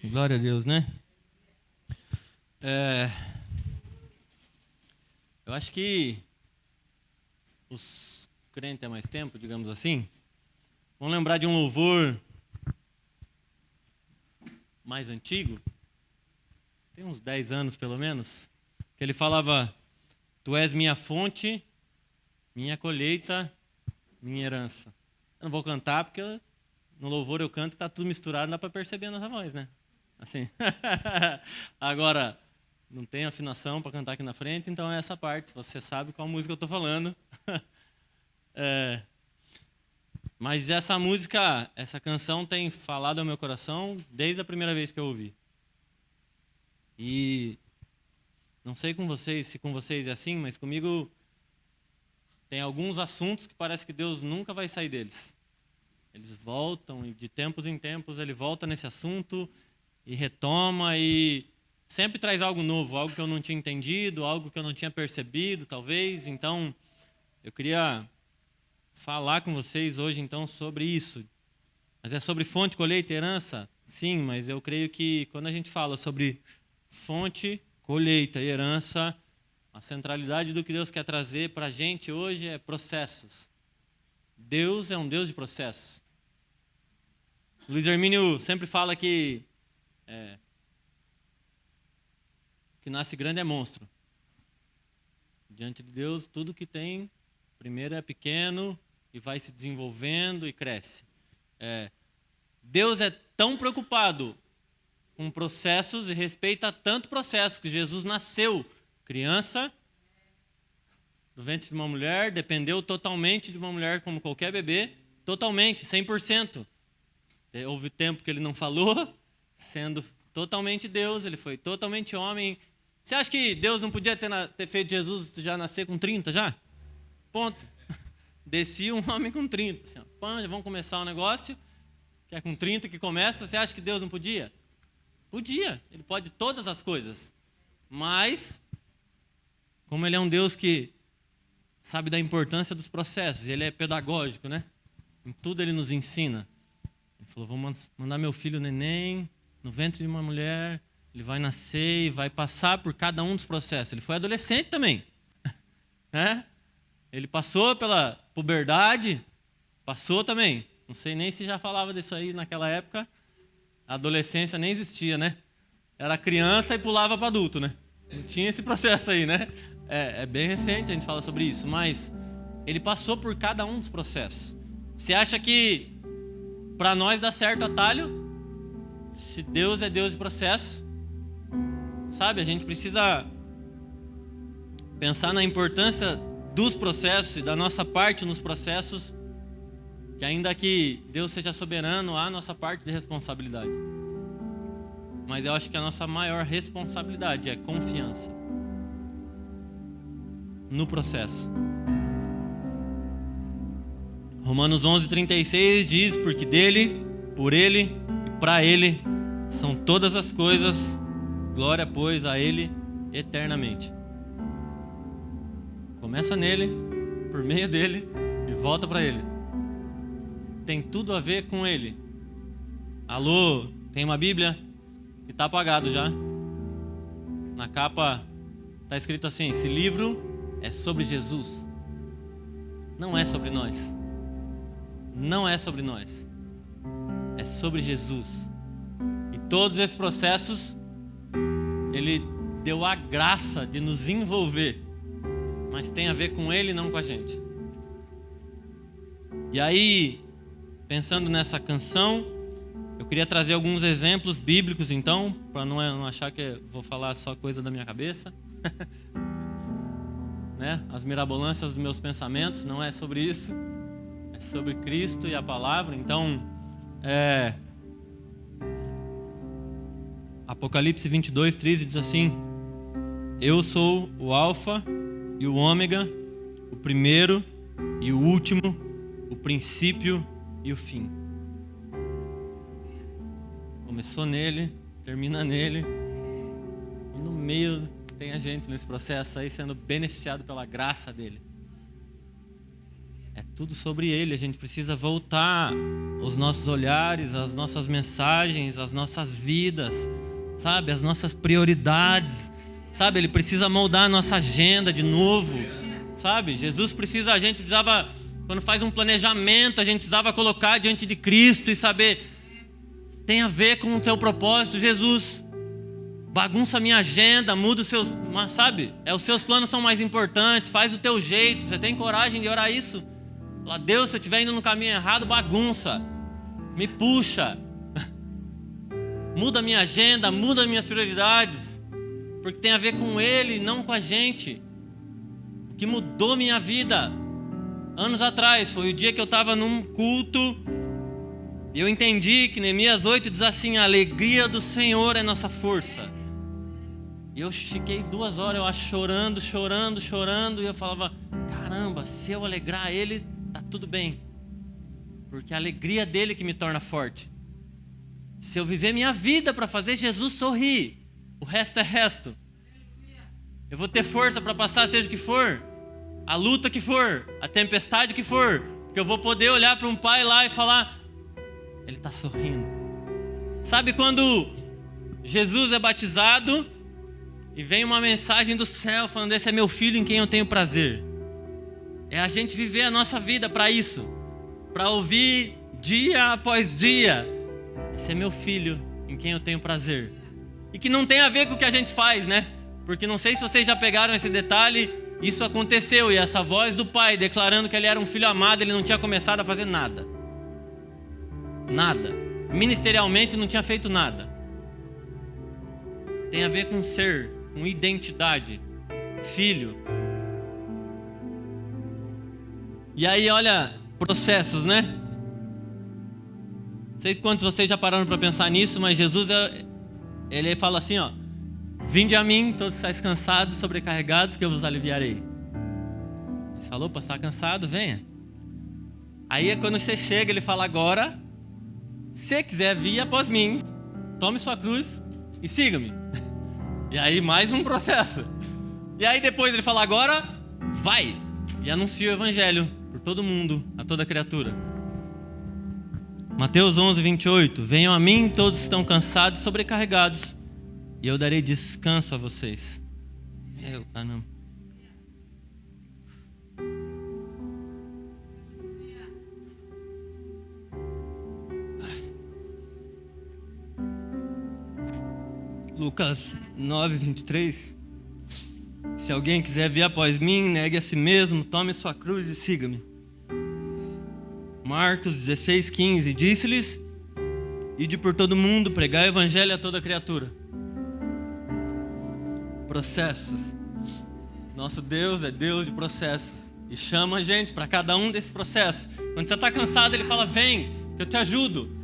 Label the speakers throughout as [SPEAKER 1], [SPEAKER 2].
[SPEAKER 1] Glória a Deus, né? Eu acho que os crentes há mais tempo, digamos assim, vão lembrar de um louvor mais antigo, tem uns 10 anos pelo menos, que ele falava: Tu és minha fonte, minha colheita, minha herança. Eu não vou cantar porque no louvor eu canto que está tudo misturado, não dá para perceber nossa voz, né? Assim. Agora, não tem afinação para cantar aqui na frente, então é essa parte. Você sabe qual música eu estou falando. Mas essa música, essa canção tem falado ao meu coração desde a primeira vez que eu ouvi. E não sei com vocês, se com vocês é assim, mas comigo tem alguns assuntos que parece que Deus nunca vai sair deles. Eles voltam e de tempos em tempos ele volta nesse assunto e retoma e sempre traz algo novo, algo que eu não tinha entendido, algo que eu não tinha percebido, talvez. Então, eu queria falar com vocês hoje, então, sobre isso. Mas é sobre fonte, colheita e herança? Sim, mas eu creio que quando a gente fala sobre fonte, colheita e herança, a centralidade do que Deus quer trazer para a gente hoje é processos. Deus é um Deus de processos. Luiz Hermínio sempre fala que nasce grande é monstro. Diante de Deus, tudo que tem, primeiro é pequeno e vai se desenvolvendo e cresce. Deus é tão preocupado com processos e respeita tanto processo que Jesus nasceu criança, do ventre de uma mulher, dependeu totalmente de uma mulher como qualquer bebê, totalmente, 100%. Houve tempo que ele não falou, sendo totalmente Deus, ele foi totalmente homem. Você acha que Deus não podia ter feito Jesus já nascer com 30 já? Ponto. Descia um homem com 30. Assim, já vamos começar o negócio, que é com 30 que começa. Você acha que Deus não podia? Podia, ele pode todas as coisas. Mas, como ele é um Deus que sabe da importância dos processos, ele é pedagógico, né? Em tudo ele nos ensina. Ele falou, vou mandar meu filho neném no ventre de uma mulher, ele vai nascer e vai passar por cada um dos processos. Ele foi adolescente também. Ele passou pela puberdade, passou também. Não sei nem se já falava disso aí naquela época. A adolescência nem existia, né? Era criança e pulava para adulto, né? Não tinha esse processo aí, né? É bem recente a gente fala sobre isso, mas ele passou por cada um dos processos. Você acha que para nós dá certo atalho? Se Deus é Deus de processo, sabe? A gente precisa pensar na importância dos processos e da nossa parte nos processos, que ainda que Deus seja soberano, há a nossa parte de responsabilidade. Mas eu acho que a nossa maior responsabilidade é confiança no processo. Romanos 11:36 diz, porque dele, por ele e para ele são todas as coisas, glória, pois, a ele eternamente. Começa nele, por meio dele e volta para ele. Tem tudo a ver com ele. Alô, tem uma Bíblia que está apagado já. Na capa está escrito assim, esse livro é sobre Jesus. Não é sobre nós. Não é sobre nós. É sobre Jesus. E todos esses processos, ele deu a graça de nos envolver. Mas tem a ver com ele e não com a gente. E aí, pensando nessa canção, eu queria trazer alguns exemplos bíblicos, então, para não achar que eu vou falar só coisa da minha cabeça. Né? As mirabolâncias dos meus pensamentos, não é sobre isso. É sobre Cristo e a palavra. Então, Apocalipse 22:13 diz assim: Eu sou o Alfa e o Ômega, o primeiro e o último, o princípio e o fim. Começou nele, termina nele, e no meio tem a gente nesse processo aí sendo beneficiado pela graça dele. É tudo sobre Ele. A gente precisa voltar os nossos olhares, as nossas mensagens, as nossas vidas, sabe? As nossas prioridades, sabe? Ele precisa moldar a nossa agenda de novo, sabe? A gente precisava, quando faz um planejamento, a gente precisava colocar diante de Cristo e saber, tem a ver com o teu propósito, Jesus. Bagunça a minha agenda, muda os seus, mas sabe? Os seus planos são mais importantes, faz o teu jeito. Você tem coragem de orar isso? Fala, Deus, se eu estiver indo no caminho errado, bagunça, me puxa. Muda a minha agenda, muda as minhas prioridades, porque tem a ver com Ele, não com a gente. O que mudou minha vida anos atrás foi o dia que eu estava num culto e eu entendi que Neemias 8 diz assim: a alegria do Senhor é nossa força. E eu fiquei 2 horas, eu acho, chorando, e eu falava, caramba, se eu alegrar Ele, tá tudo bem, porque a alegria dele que me torna forte. Se eu viver minha vida para fazer Jesus sorrir, o resto é resto. Eu vou ter força para passar, seja o que for, a luta que for, a tempestade que for, porque eu vou poder olhar para um pai lá e falar, ele está sorrindo. Sabe quando Jesus é batizado e vem uma mensagem do céu falando, esse é meu filho em quem eu tenho prazer? É a gente viver a nossa vida para isso, para ouvir dia após dia, esse é meu filho em quem eu tenho prazer. E que não tem a ver com o que a gente faz, né? Porque não sei se vocês já pegaram esse detalhe, isso aconteceu, e essa voz do pai declarando que ele era um filho amado, ele não tinha começado a fazer nada. Nada. Ministerialmente não tinha feito nada. Tem a ver com ser, com identidade, filho. E aí, olha, processos, né? Não sei quantos de vocês já pararam para pensar nisso, mas Jesus, ele fala assim, ó, vinde a mim, todos estáis cansados e sobrecarregados, que eu vos aliviarei. Ele falou, para estar cansado, venha. Aí, quando você chega, ele fala, agora, se quiser vir após mim, tome sua cruz e siga-me. E aí, mais um processo. E aí, depois ele fala, agora, vai. E anuncia o evangelho por todo mundo, a toda criatura. Mateus 11, 28. Venham a mim todos que estão cansados e sobrecarregados, e eu darei descanso a vocês. Caramba. Lucas 9, 23. Se alguém quiser vir após mim, negue a si mesmo, tome sua cruz e siga-me. Marcos 16, 15. Disse-lhes, ide por todo mundo, pregai o evangelho a toda criatura. Processos. Nosso Deus é Deus de processos. E chama a gente para cada um desses processos. Quando você está cansado, Ele fala, vem, que eu te ajudo.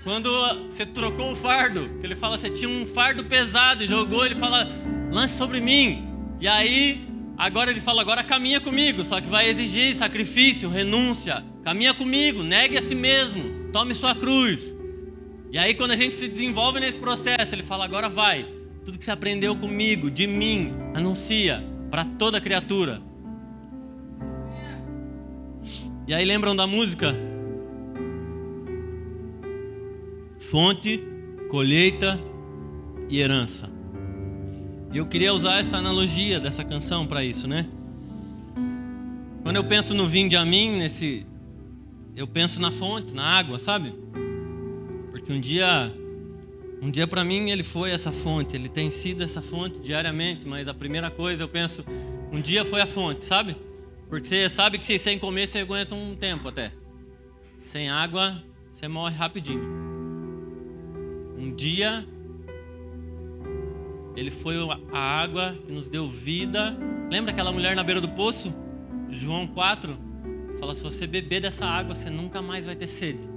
[SPEAKER 1] Quando você trocou o fardo, que Ele fala, você tinha um fardo pesado e jogou, Ele fala, lance sobre mim. E aí, agora Ele fala, agora caminha comigo. Só que vai exigir sacrifício, renúncia. Caminha comigo, negue a si mesmo, tome sua cruz. E aí quando a gente se desenvolve nesse processo, Ele fala, agora vai. Tudo que você aprendeu comigo, de mim, anuncia para toda criatura. E aí lembram da música? Fonte, colheita e herança. E eu queria usar essa analogia dessa canção para isso, né? Quando eu penso no vinde a mim, eu penso na fonte, na água, sabe? Porque um dia para mim ele foi essa fonte, ele tem sido essa fonte diariamente, mas a primeira coisa eu penso, um dia foi a fonte, sabe? Porque você sabe que sem comer você aguenta um tempo até. Sem água você morre rapidinho. Um dia ele foi a água que nos deu vida. Lembra aquela mulher na beira do poço? João 4 fala, se você beber dessa água, você nunca mais vai ter sede.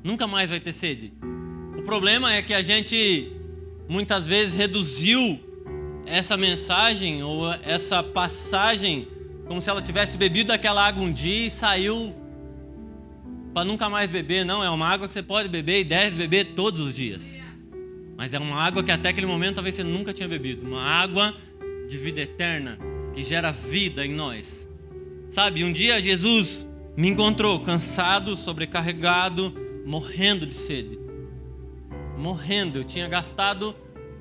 [SPEAKER 1] Nunca mais vai ter sede. O problema é que a gente muitas vezes reduziu essa mensagem ou essa passagem como se ela tivesse bebido aquela água um dia e saiu para nunca mais beber. Não, é uma água que você pode beber e deve beber todos os dias. Mas é uma água que até aquele momento talvez você nunca tinha bebido. Uma água de vida eterna que gera vida em nós. Sabe, um dia Jesus me encontrou cansado, sobrecarregado, morrendo de sede. Morrendo. Eu tinha gastado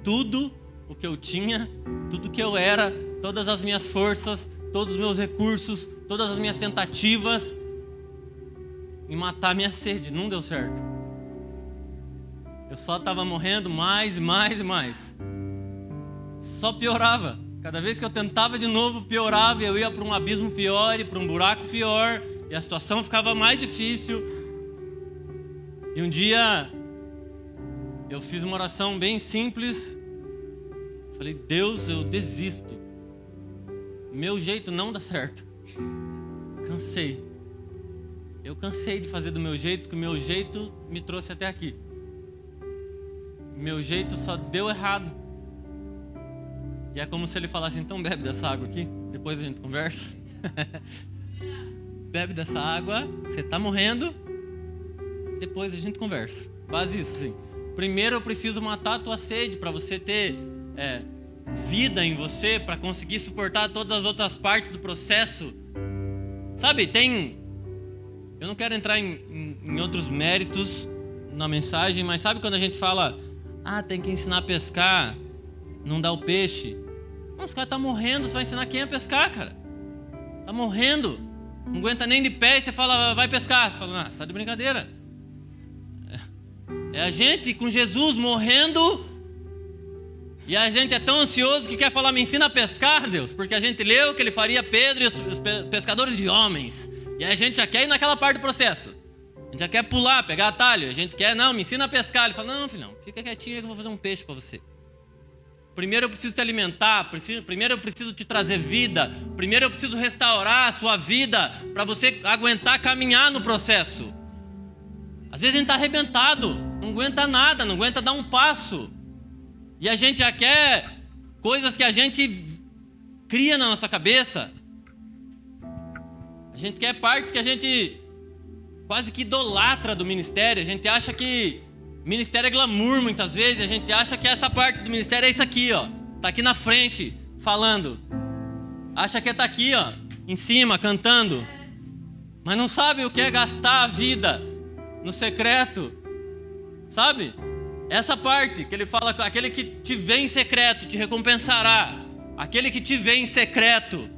[SPEAKER 1] tudo o que eu tinha, tudo que eu era, todas as minhas forças, todos os meus recursos, todas as minhas tentativas em matar minha sede. Não deu certo. Eu só estava morrendo mais e mais e mais. Só piorava. Cada vez que eu tentava de novo, piorava. E eu ia para um abismo pior e para um buraco pior. E a situação ficava mais difícil. E um dia eu fiz uma oração bem simples. Falei, Deus, eu desisto. Meu jeito não dá certo. Cansei. Eu cansei de fazer do meu jeito, porque o meu jeito me trouxe até aqui. Meu jeito só deu errado. E é como se ele falasse, então bebe dessa água aqui, depois a gente conversa. Bebe dessa água, você está morrendo, depois a gente conversa. Quase isso, sim. Primeiro eu preciso matar a tua sede, para você ter vida em você, para conseguir suportar todas as outras partes do processo. Sabe, eu não quero entrar em outros méritos na mensagem, mas sabe quando a gente fala, tem que ensinar a pescar, não dá o peixe. Não, os caras estão morrendo, você vai ensinar quem a pescar, cara? Tá morrendo, não aguenta nem de pé e você fala, vai pescar. Você fala, você tá de brincadeira. É a gente com Jesus morrendo e a gente é tão ansioso que quer falar, me ensina a pescar, Deus, porque a gente leu que ele faria Pedro e os pescadores de homens. E aí a gente já quer ir naquela parte do processo. A gente já quer pular, pegar atalho. A gente quer, não, me ensina a pescar. Ele fala, não, filhão, fica quietinho que eu vou fazer um peixe para você. Primeiro eu preciso te alimentar, primeiro eu preciso te trazer vida, primeiro eu preciso restaurar a sua vida para você aguentar caminhar no processo. Às vezes a gente está arrebentado, não aguenta nada, não aguenta dar um passo. E a gente já quer coisas que a gente cria na nossa cabeça. A gente quer partes que a gente quase que idolatra do ministério. A gente acha que ministério é glamour muitas vezes. A gente acha que essa parte do ministério é isso aqui, ó. Tá aqui na frente, falando. Acha que tá aqui, ó, em cima, cantando. Mas não sabe o que é gastar a vida no secreto. Sabe? Essa parte que ele fala, aquele que te vê em secreto te recompensará. Aquele que te vê em secreto.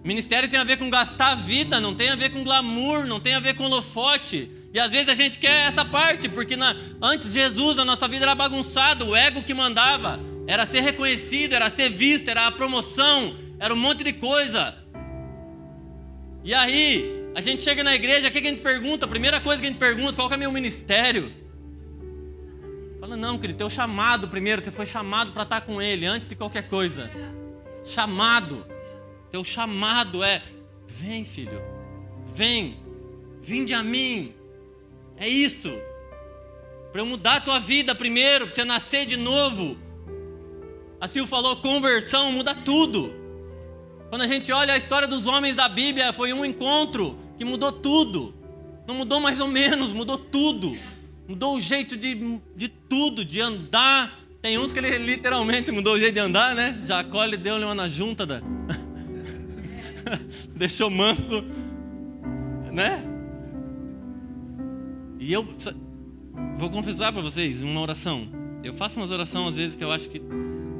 [SPEAKER 1] Ministério tem a ver com gastar a vida, não tem a ver com glamour, não tem a ver com holofote. E às vezes a gente quer essa parte, porque antes de Jesus a nossa vida era bagunçada, o ego que mandava, era ser reconhecido, era ser visto, era a promoção, era um monte de coisa. E aí, a gente chega na igreja, o que a gente pergunta? A primeira coisa que a gente pergunta, qual que é o meu ministério? Fala, não, querido, teu chamado primeiro, você foi chamado para estar com Ele, antes de qualquer coisa. Chamado. Teu chamado é, vem filho, vinde a mim. É isso. Para eu mudar a tua vida primeiro, para você nascer de novo. A Sil falou, conversão muda tudo. Quando a gente olha a história dos homens da Bíblia, foi um encontro que mudou tudo. Não mudou mais ou menos, mudou tudo. Mudou o jeito de tudo, de andar. Tem uns que ele literalmente mudou o jeito de andar, né? Jacó lhe deu uma na junta da... deixou manco, né? E eu vou confessar para vocês uma oração. Eu faço umas orações às vezes que eu acho que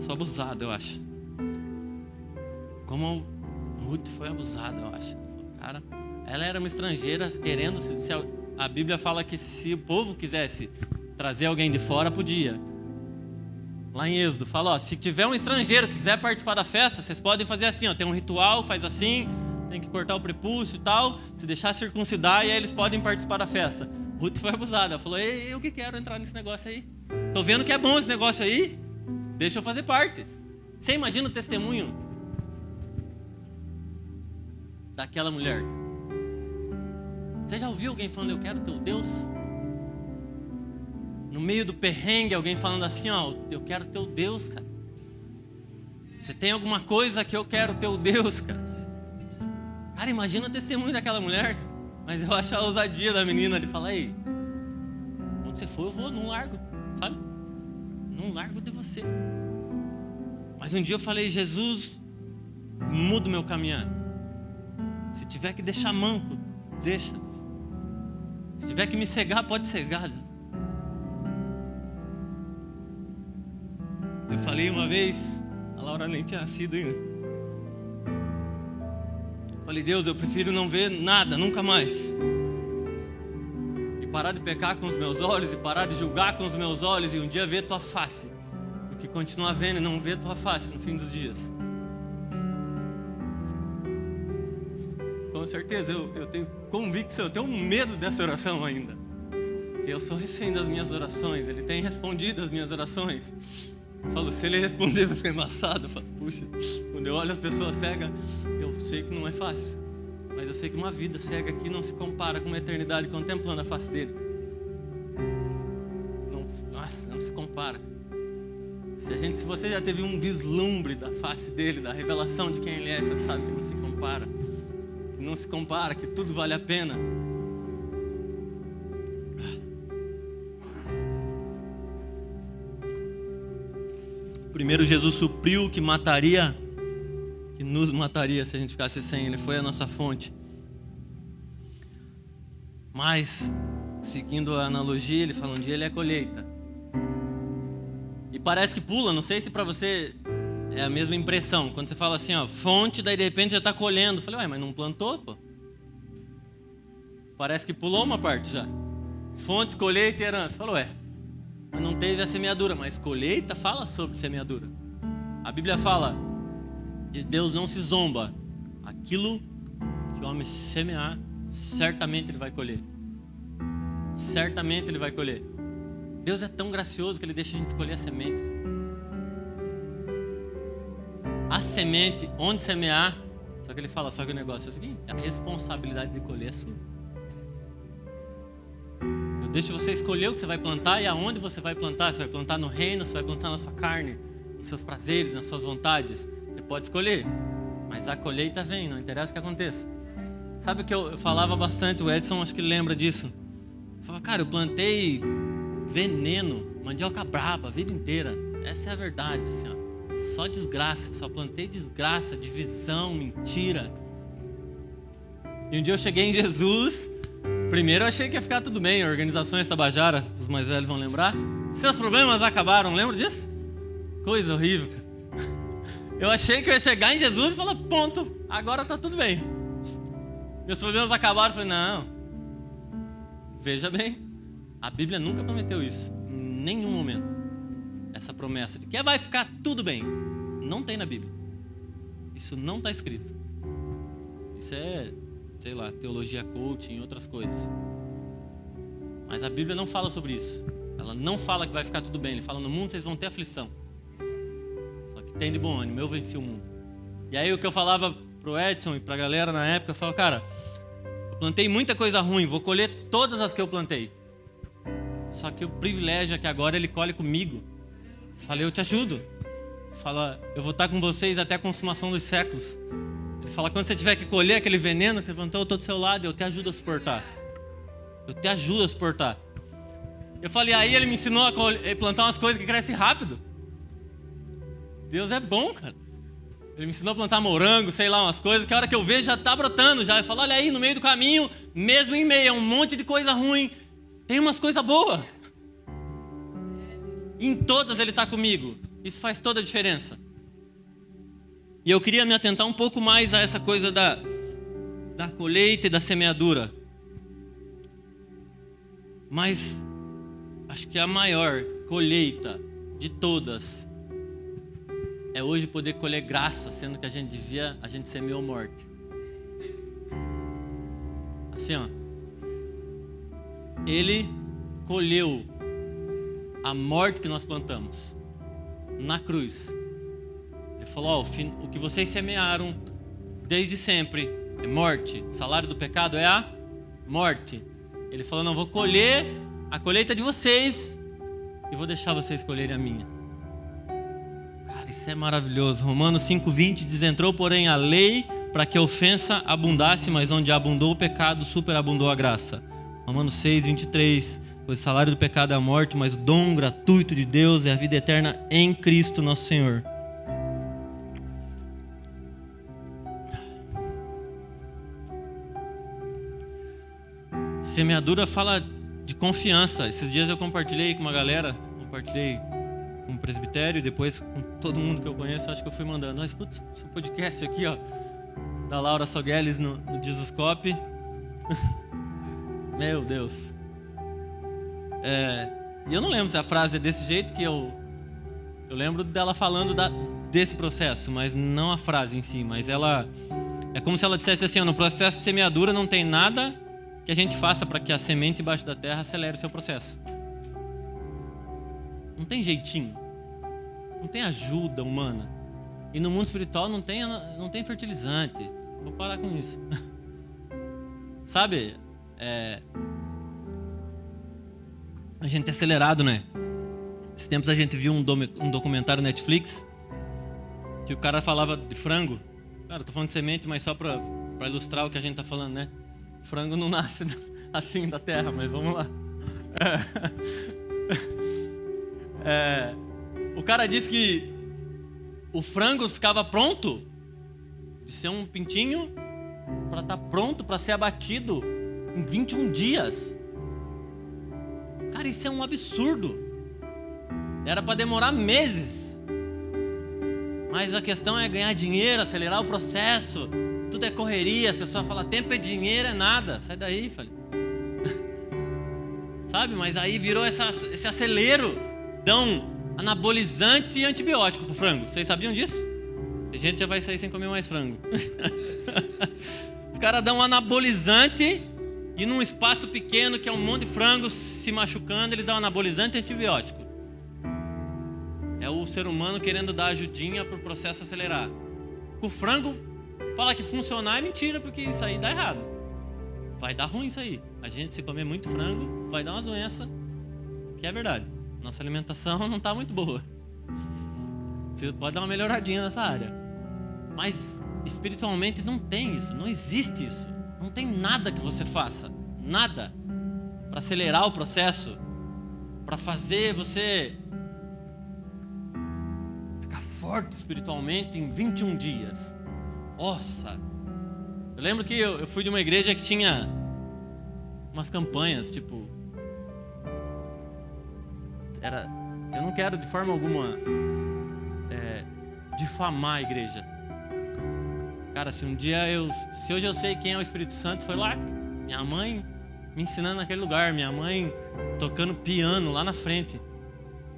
[SPEAKER 1] sou abusado, eu acho. Como Ruth foi abusada, eu acho. Cara, ela era uma estrangeira querendo... A Bíblia fala que se o povo quisesse trazer alguém de fora, podia. Lá em Êxodo, fala, se tiver um estrangeiro que quiser participar da festa, vocês podem fazer assim, tem um ritual, faz assim, tem que cortar o prepúcio e tal, se deixar circuncidar e aí eles podem participar da festa. Ruth foi abusada, ela falou, eu que quero entrar nesse negócio aí. Tô vendo que é bom esse negócio aí, deixa eu fazer parte. Você imagina o testemunho daquela mulher? Você já ouviu alguém falando, eu quero teu Deus? No meio do perrengue, alguém falando assim, eu quero teu Deus, cara. Você tem alguma coisa que eu quero teu Deus, cara? Cara, imagina o testemunho daquela mulher. Mas eu acho a ousadia da menina de falar, onde você for eu vou, não largo, sabe? Não largo de você. Mas um dia eu falei, Jesus, muda o meu caminhar. Se tiver que deixar manco, deixa. Se tiver que me cegar, pode cegar. Eu falei uma vez, a Laura nem tinha nascido ainda. Falei, Deus, eu prefiro não ver nada, nunca mais. E parar de pecar com os meus olhos, e parar de julgar com os meus olhos, e um dia ver tua face. Do que continuar vendo e não ver tua face no fim dos dias. Com certeza, eu tenho convicção, eu tenho medo dessa oração ainda. Porque eu sou refém das minhas orações, Ele tem respondido as minhas orações. Eu falo, se Ele responder vai ficar embaçado. Eu falo, puxa, quando eu olho as pessoas cegas, eu sei que não é fácil. Mas eu sei que uma vida cega aqui não se compara com uma eternidade contemplando a face dele. Não se compara. Se você já teve um vislumbre da face dele, da revelação de quem Ele é, você sabe que não se compara. Que não se compara, que tudo vale a pena. Primeiro Jesus supriu o que mataria, que nos mataria se a gente ficasse sem. Ele foi a nossa fonte. Mas, seguindo a analogia, ele fala, um dia Ele é a colheita. E parece que pula, não sei se para você é a mesma impressão. Quando você fala assim, ó, fonte, daí de repente já está colhendo. Eu falei, ué, mas não plantou, pô? Parece que pulou uma parte já. Fonte, colheita e herança. Falou, ué, mas não teve a semeadura. Mas colheita fala sobre semeadura. A Bíblia fala, de Deus não se zomba. Aquilo que o homem semear, certamente ele vai colher. Certamente ele vai colher. Deus é tão gracioso que Ele deixa a gente escolher a semente. A semente, onde semear. Só que Ele fala, só que o negócio é o seguinte, a responsabilidade de colher é sua. Eu deixo você escolher o que você vai plantar e aonde você vai plantar. Você vai plantar no reino, você vai plantar na sua carne, nos seus prazeres, nas suas vontades. Você pode escolher, mas a colheita vem, não interessa o que aconteça. Sabe o que eu falava bastante, o Edson acho que lembra disso. Eu falava, cara, eu plantei veneno, mandioca braba a vida inteira. Essa é a verdade, assim, ó. Só desgraça, só plantei desgraça, divisão, mentira. E um dia eu cheguei em Jesus. Primeiro eu achei que ia ficar tudo bem, Organizações Tabajara, os mais velhos vão lembrar. Seus problemas acabaram, lembra disso? Coisa horrível, cara. Eu achei que eu ia chegar em Jesus e falar, ponto, agora tá tudo bem. Meus problemas acabaram, eu falei, não. Veja bem. A Bíblia nunca prometeu isso, em nenhum momento. Essa promessa de que vai ficar tudo bem. Não tem na Bíblia. Isso não está escrito. Isso é, sei lá, teologia coaching e outras coisas. Mas a Bíblia não fala sobre isso. Ela não fala que vai ficar tudo bem. Ele fala, no mundo vocês vão ter aflição. Só que tem de bom ânimo, eu venci o mundo. E aí o que eu falava pro Edson e pra galera na época, eu falava, cara, eu plantei muita coisa ruim, vou colher todas as que eu plantei. Só que o privilégio é que agora Ele colhe comigo. Falei, eu te ajudo. Fala, eu vou estar com vocês até a consumação dos séculos. Ele fala, quando você tiver que colher aquele veneno que você plantou, eu estou do seu lado, eu te ajudo a suportar. Eu te ajudo a suportar. Eu falei, aí Ele me ensinou a plantar umas coisas que crescem rápido. Deus é bom, cara. Ele me ensinou a plantar morango, sei lá, umas coisas que a hora que eu vejo já está brotando. Já. Eu falo, olha aí, no meio do caminho, mesmo em meio a um monte de coisa ruim, tem umas coisas boas. Em todas Ele está comigo. Isso faz toda a diferença. E eu queria me atentar um pouco mais a essa coisa da colheita e da semeadura. Mas acho que a maior colheita de todas é hoje poder colher graça, sendo que a gente semeou morte. Assim, ó. Ele colheu a morte que nós plantamos na cruz. Ele falou, o que vocês semearam desde sempre é morte. O salário do pecado é a morte. Ele falou, não, vou colher a colheita de vocês e vou deixar vocês colherem a minha. Cara, isso é maravilhoso. Romanos 5:20 diz, entrou porém a lei para que a ofensa abundasse, mas onde abundou o pecado, superabundou a graça. Romanos 6:23, pois o salário do pecado é a morte, mas o dom gratuito de Deus é a vida eterna em Cristo nosso Senhor. Semeadura fala de confiança. Esses dias eu compartilhei com uma galera, compartilhei com o presbitério, e depois com todo mundo que eu conheço, acho que eu fui mandando. Escuta esse podcast aqui, ó, da Laura Sogueles no Jesuscope. Meu Deus. E eu não lembro se a frase é desse jeito, que eu lembro dela falando desse processo, mas não a frase em si, mas ela é como se ela dissesse assim, ó, no processo de semeadura não tem nada que a gente faça para que a semente embaixo da terra acelere o seu processo. Não tem jeitinho, não tem ajuda humana, e no mundo espiritual não tem fertilizante. Vou parar com isso. Sabe, a gente é acelerado, né? Esses tempos a gente viu um documentário Netflix que o cara falava de frango. Cara, eu tô falando de semente, mas só pra ilustrar o que a gente tá falando, né? Frango não nasce assim da terra, mas vamos lá. O cara disse que o frango ficava pronto de ser um pintinho para estar pronto para ser abatido em 21 dias. Cara, isso é um absurdo. Era para demorar meses. Mas a questão é ganhar dinheiro, acelerar o processo. Tudo é correria. As pessoas falam, tempo é dinheiro, é nada. Sai daí, falei. Sabe, mas aí virou esse acelero. Dão anabolizante e antibiótico pro frango. Vocês sabiam disso? A gente já vai sair sem comer mais frango. Os caras dão um anabolizante e num espaço pequeno, que é um monte de frangos se machucando, eles dão anabolizante e antibiótico. É o ser humano querendo dar ajudinha para o processo acelerar. O frango fala que funcionar é mentira, porque isso aí dá errado. Vai dar ruim isso aí. A gente, se comer muito frango, vai dar umas doenças, que é verdade. Nossa alimentação não está muito boa. Você pode dar uma melhoradinha nessa área. Mas espiritualmente não tem isso, não existe isso. Não tem nada que você faça, nada, para acelerar o processo, para fazer você ficar forte espiritualmente em 21 dias. Nossa! Eu lembro que eu fui de uma igreja que tinha umas campanhas, tipo... Eu não quero de forma alguma difamar a igreja. Cara, se hoje eu sei quem é o Espírito Santo, foi lá. Minha mãe me ensinando naquele lugar, minha mãe tocando piano lá na frente.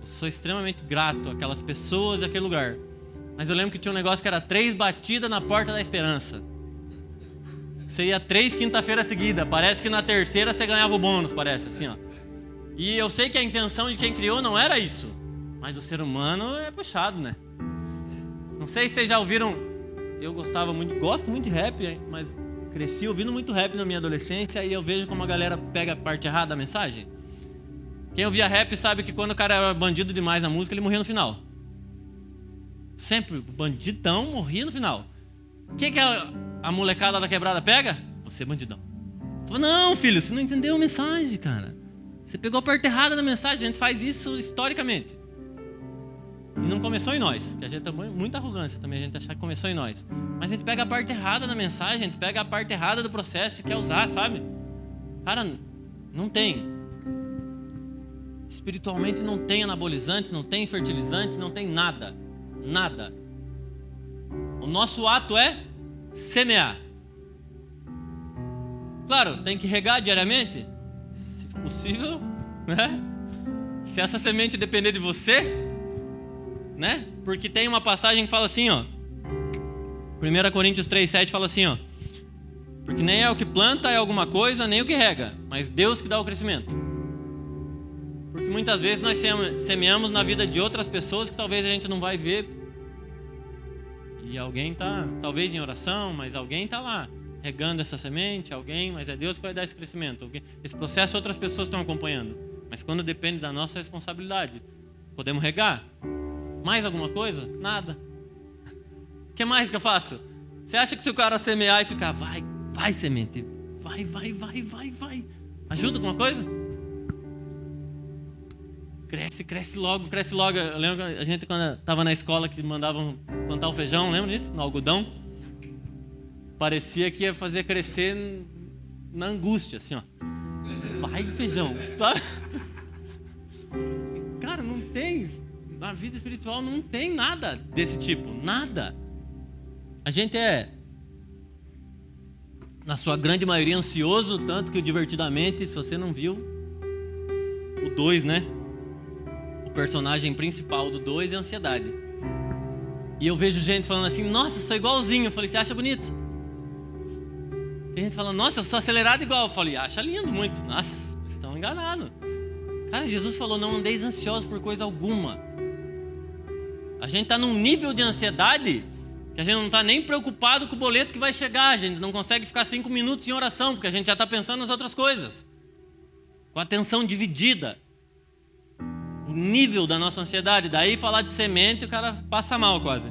[SPEAKER 1] Eu sou extremamente grato àquelas pessoas e àquele lugar. Mas eu lembro que tinha um negócio que era 3 batidas na porta da esperança. Você ia 3 quinta-feira seguida. Parece que na terceira você ganhava o bônus, parece, assim, ó. E eu sei que a intenção de quem criou não era isso. Mas o ser humano é puxado, né? Não sei se vocês já ouviram... Eu gosto muito de rap, mas cresci ouvindo muito rap na minha adolescência, e eu vejo como a galera pega a parte errada da mensagem. Quem ouvia rap sabe que quando o cara era bandido demais na música, ele morria no final. Sempre, o bandidão morria no final. O que a molecada da quebrada pega? Você é bandidão. Falo, não, filho, você não entendeu a mensagem, cara. Você pegou a parte errada da mensagem, a gente faz isso historicamente. E não começou em nós, que a gente tem muita arrogância também, a gente achar que começou em nós. Mas a gente pega a parte errada da mensagem, a gente pega a parte errada do processo e quer usar, sabe? Cara, não tem. Espiritualmente não tem anabolizante, não tem fertilizante, não tem nada. Nada. O nosso ato é semear. Claro, tem que regar diariamente, se possível, né? Se essa semente depender de você, né? Porque tem uma passagem que fala assim, ó. 1 Coríntios 3:7 fala assim, ó. Porque nem é o que planta é alguma coisa, nem o que rega, mas Deus que dá o crescimento. Porque muitas vezes nós semeamos na vida de outras pessoas que talvez a gente não vai ver. E alguém tá, talvez em oração, mas alguém tá lá regando essa semente, mas é Deus que vai dar esse crescimento. Esse processo outras pessoas estão acompanhando. Mas quando depende da nossa responsabilidade, podemos regar? Mais alguma coisa? Nada. O que mais que eu faço? Você acha que se o cara semear e ficar, vai semente, vai, ajuda alguma coisa? Cresce logo. Eu lembro que a gente, quando estava na escola, que mandavam plantar o feijão, lembra disso? No algodão. Parecia que ia fazer crescer na angústia, assim, ó. vai, feijão, sabe? Cara, não tem, na vida espiritual não tem nada desse tipo, nada. A gente é, na sua grande maioria, ansioso, tanto que o Divertidamente, se você não viu, o 2, né? O personagem principal do 2 é a ansiedade. E eu vejo gente falando assim, nossa, eu sou igualzinho. Eu falei, você acha bonito? Tem gente falando, nossa, eu sou acelerado igual. Eu falei, acha lindo muito. Nossa, vocês estão enganados. Cara, Jesus falou, não andeis ansiosos por coisa alguma. A gente está num nível de ansiedade que a gente não está nem preocupado com o boleto que vai chegar. A gente não consegue ficar 5 minutos em oração, porque a gente já está pensando nas outras coisas. Com a atenção dividida. O nível da nossa ansiedade. Daí falar de semente, o cara passa mal quase.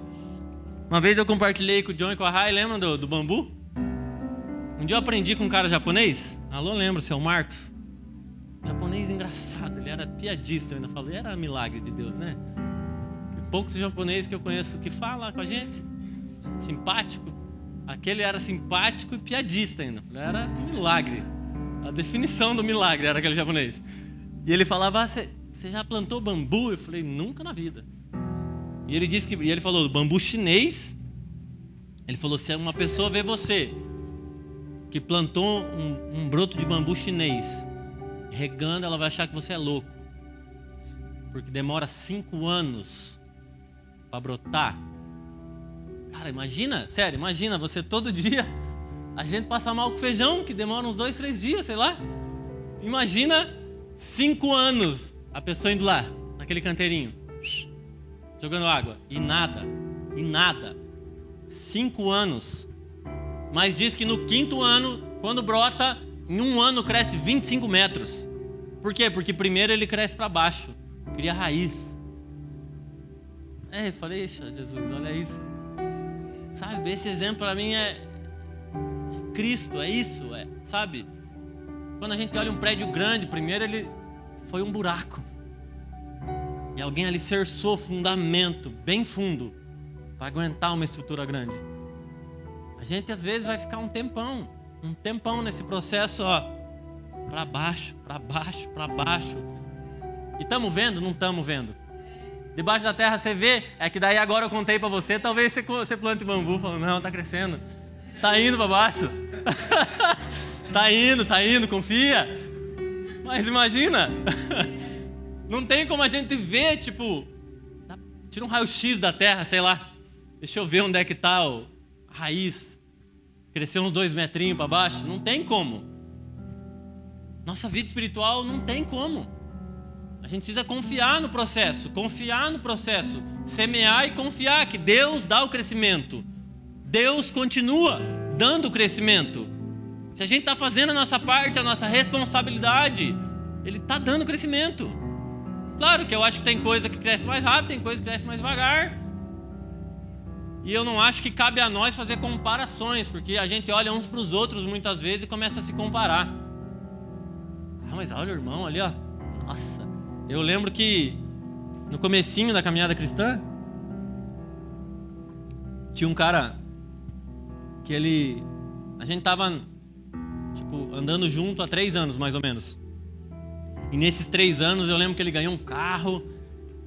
[SPEAKER 1] Uma vez eu compartilhei com o John e com a Rai, lembram do bambu? Um dia eu aprendi com um cara japonês. Alô, lembra, seu Marcos? Japonês engraçado, ele era piadista, eu ainda falei, era milagre de Deus, né? E poucos japoneses que eu conheço que falam com a gente, simpático. Aquele era simpático e piadista ainda. Era um milagre. A definição do milagre era aquele japonês. E ele falava, você já plantou bambu? Eu falei, nunca na vida. E ele disse e ele falou, bambu chinês. Ele falou, se uma pessoa vê você que plantou um broto de bambu chinês regando, ela vai achar que você é louco, porque demora 5 anos para brotar. Cara, imagina, sério, imagina você todo dia, a gente passa mal com feijão, que demora uns 2, 3 dias, sei lá. Imagina 5 anos a pessoa indo lá, naquele canteirinho, jogando água, e nada. 5 anos. Mas diz que no 5º ano, quando brota, em 1 ano cresce 25 metros. Por quê? Porque primeiro ele cresce para baixo, cria raiz. Eu falei, Jesus, olha isso. Sabe, esse exemplo para mim é Cristo, é isso, sabe? Quando a gente olha um prédio grande, primeiro ele foi um buraco. E alguém alicerçou fundamento, bem fundo, para aguentar uma estrutura grande. A gente às vezes vai ficar um tempão nesse processo, ó, para baixo. E estamos vendo? Não estamos vendo. Debaixo da terra você vê, é que daí agora eu contei para você, talvez você plante bambu, falando, não, tá crescendo, tá indo para baixo. tá indo, confia. Mas imagina, não tem como a gente ver, tipo, tira um raio-x da terra, sei lá, deixa eu ver onde é que tá a raiz, crescer uns 2 metrinhos para baixo, não tem como. Nossa vida espiritual não tem como. A gente precisa confiar no processo, semear e confiar que Deus dá o crescimento. Deus continua dando o crescimento. Se a gente está fazendo a nossa parte, a nossa responsabilidade, Ele está dando crescimento. Claro que eu acho que tem coisa que cresce mais rápido, tem coisa que cresce mais devagar. E eu não acho que cabe a nós fazer comparações, porque a gente olha uns para os outros muitas vezes e começa a se comparar. Mas olha o irmão ali, ó. Nossa, eu lembro que no comecinho da caminhada cristã, tinha um cara que a gente tava tipo andando junto há 3 anos mais ou menos. E nesses 3 anos eu lembro que ele ganhou um carro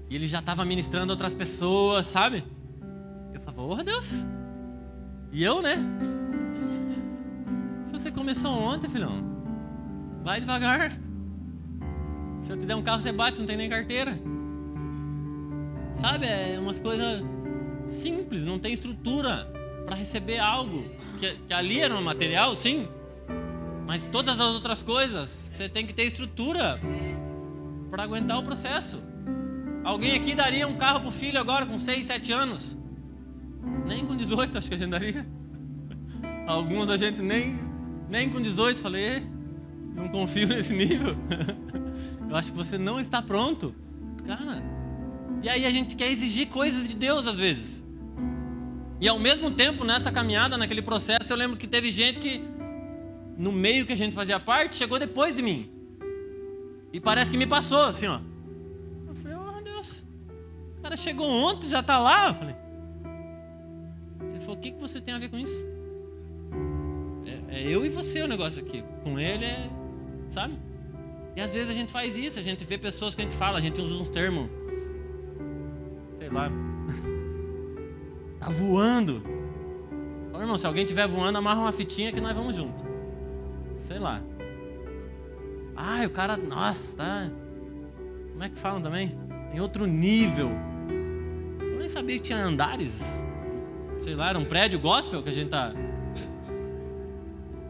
[SPEAKER 1] e ele já estava ministrando outras pessoas, sabe? Eu falava, oh Deus. E eu, né? Você começou ontem, filhão. Vai devagar. Se eu te der um carro, você bate, não tem nem carteira. Sabe, é umas coisas simples, não tem estrutura para receber algo. Que ali era um material, sim. Mas todas as outras coisas, você tem que ter estrutura para aguentar o processo. Alguém aqui daria um carro pro filho agora com 6, 7 anos? Nem com 18 acho que a gente daria. Alguns a gente nem com 18, falei, não confio nesse nível. Eu acho que você não está pronto. Cara, e aí a gente quer exigir coisas de Deus às vezes. E ao mesmo tempo, nessa caminhada, naquele processo, eu lembro que teve gente que, no meio que a gente fazia parte, chegou depois de mim. E parece que me passou, assim, ó. Eu falei, oh Deus, o cara chegou ontem, já está lá. Eu falei. Ele falou, o que você tem a ver com isso? É eu e você o negócio aqui. Com ele sabe? E às vezes a gente faz isso, a gente vê pessoas que a gente fala, a gente usa uns termos, sei lá, tá voando. Fala, irmão, se alguém estiver voando, amarra uma fitinha que nós vamos junto. Sei lá. O cara, nossa, tá... Como é que falam também? Em outro nível. Eu nem sabia que tinha andares. Sei lá, era um prédio gospel que a gente tá...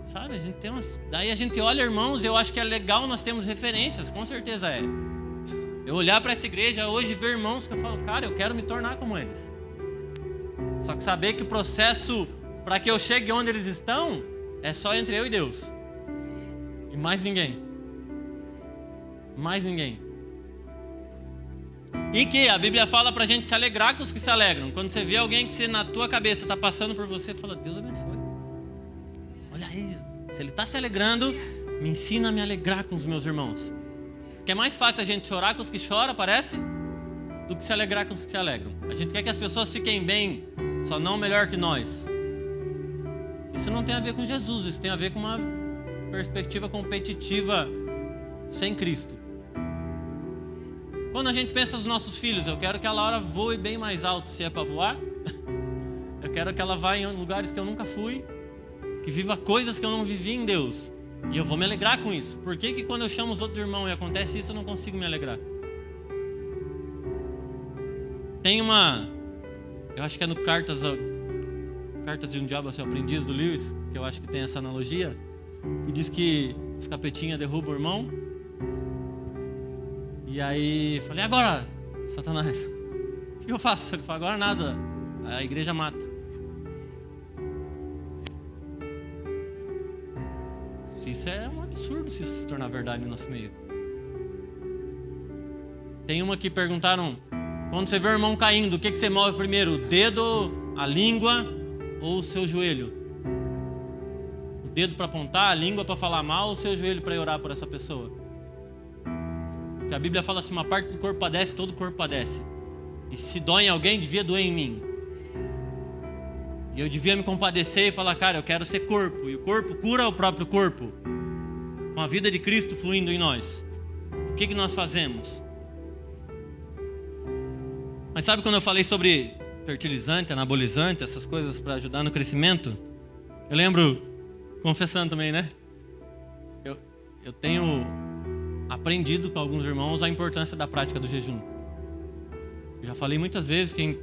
[SPEAKER 1] Sabe, a gente tem umas... Daí a gente olha, irmãos, eu acho que é legal nós temos referências, com certeza é. Eu olhar para essa igreja hoje e ver irmãos que eu falo, cara, eu quero me tornar como eles. Só que saber que o processo para que eu chegue onde eles estão é só entre eu e Deus. E mais ninguém. Mais ninguém. E que a Bíblia fala pra gente se alegrar com os que se alegram. Quando você vê alguém que na tua cabeça está passando por você, fala, Deus abençoe. Olha aí, se ele está se alegrando, me ensina a me alegrar com os meus irmãos. Porque é mais fácil a gente chorar com os que choram, parece, do que se alegrar com os que se alegram. A gente quer que as pessoas fiquem bem, só não melhor que nós. Isso não tem a ver com Jesus, isso tem a ver com uma perspectiva competitiva sem Cristo. Quando a gente pensa nos nossos filhos, eu quero que a Laura voe bem mais alto, se é para voar. Eu quero que ela vá em lugares que eu nunca fui, que viva coisas que eu não vivi em Deus. E eu vou me alegrar com isso. Por que quando eu chamo os outros irmãos e acontece isso, eu não consigo me alegrar? Tem uma... Eu acho que é no Cartas de um Diabo, seu aprendiz, do Lewis, que eu acho que tem essa analogia, e diz que os capetinhas derrubam o irmão. E aí, falei, agora, Satanás, o que eu faço? Ele fala, agora nada, a igreja mata. Isso é um absurdo se isso se tornar verdade no nosso meio. Tem uma que perguntaram, quando você vê o irmão caindo, o que você move primeiro? O dedo, a língua ou o seu joelho? O dedo para apontar, a língua para falar mal ou o seu joelho para orar por essa pessoa? Porque a Bíblia fala assim, uma parte do corpo padece, todo o corpo padece. E se dói em alguém, devia doer em mim. E eu devia me compadecer e falar, cara, eu quero ser corpo. E o corpo cura o próprio corpo. Com a vida de Cristo fluindo em nós. O que nós fazemos? Mas sabe quando eu falei sobre fertilizante, anabolizante, essas coisas para ajudar no crescimento? Eu lembro, confessando também, né? Eu tenho aprendido com alguns irmãos a importância da prática do jejum. Eu já falei muitas vezes, quem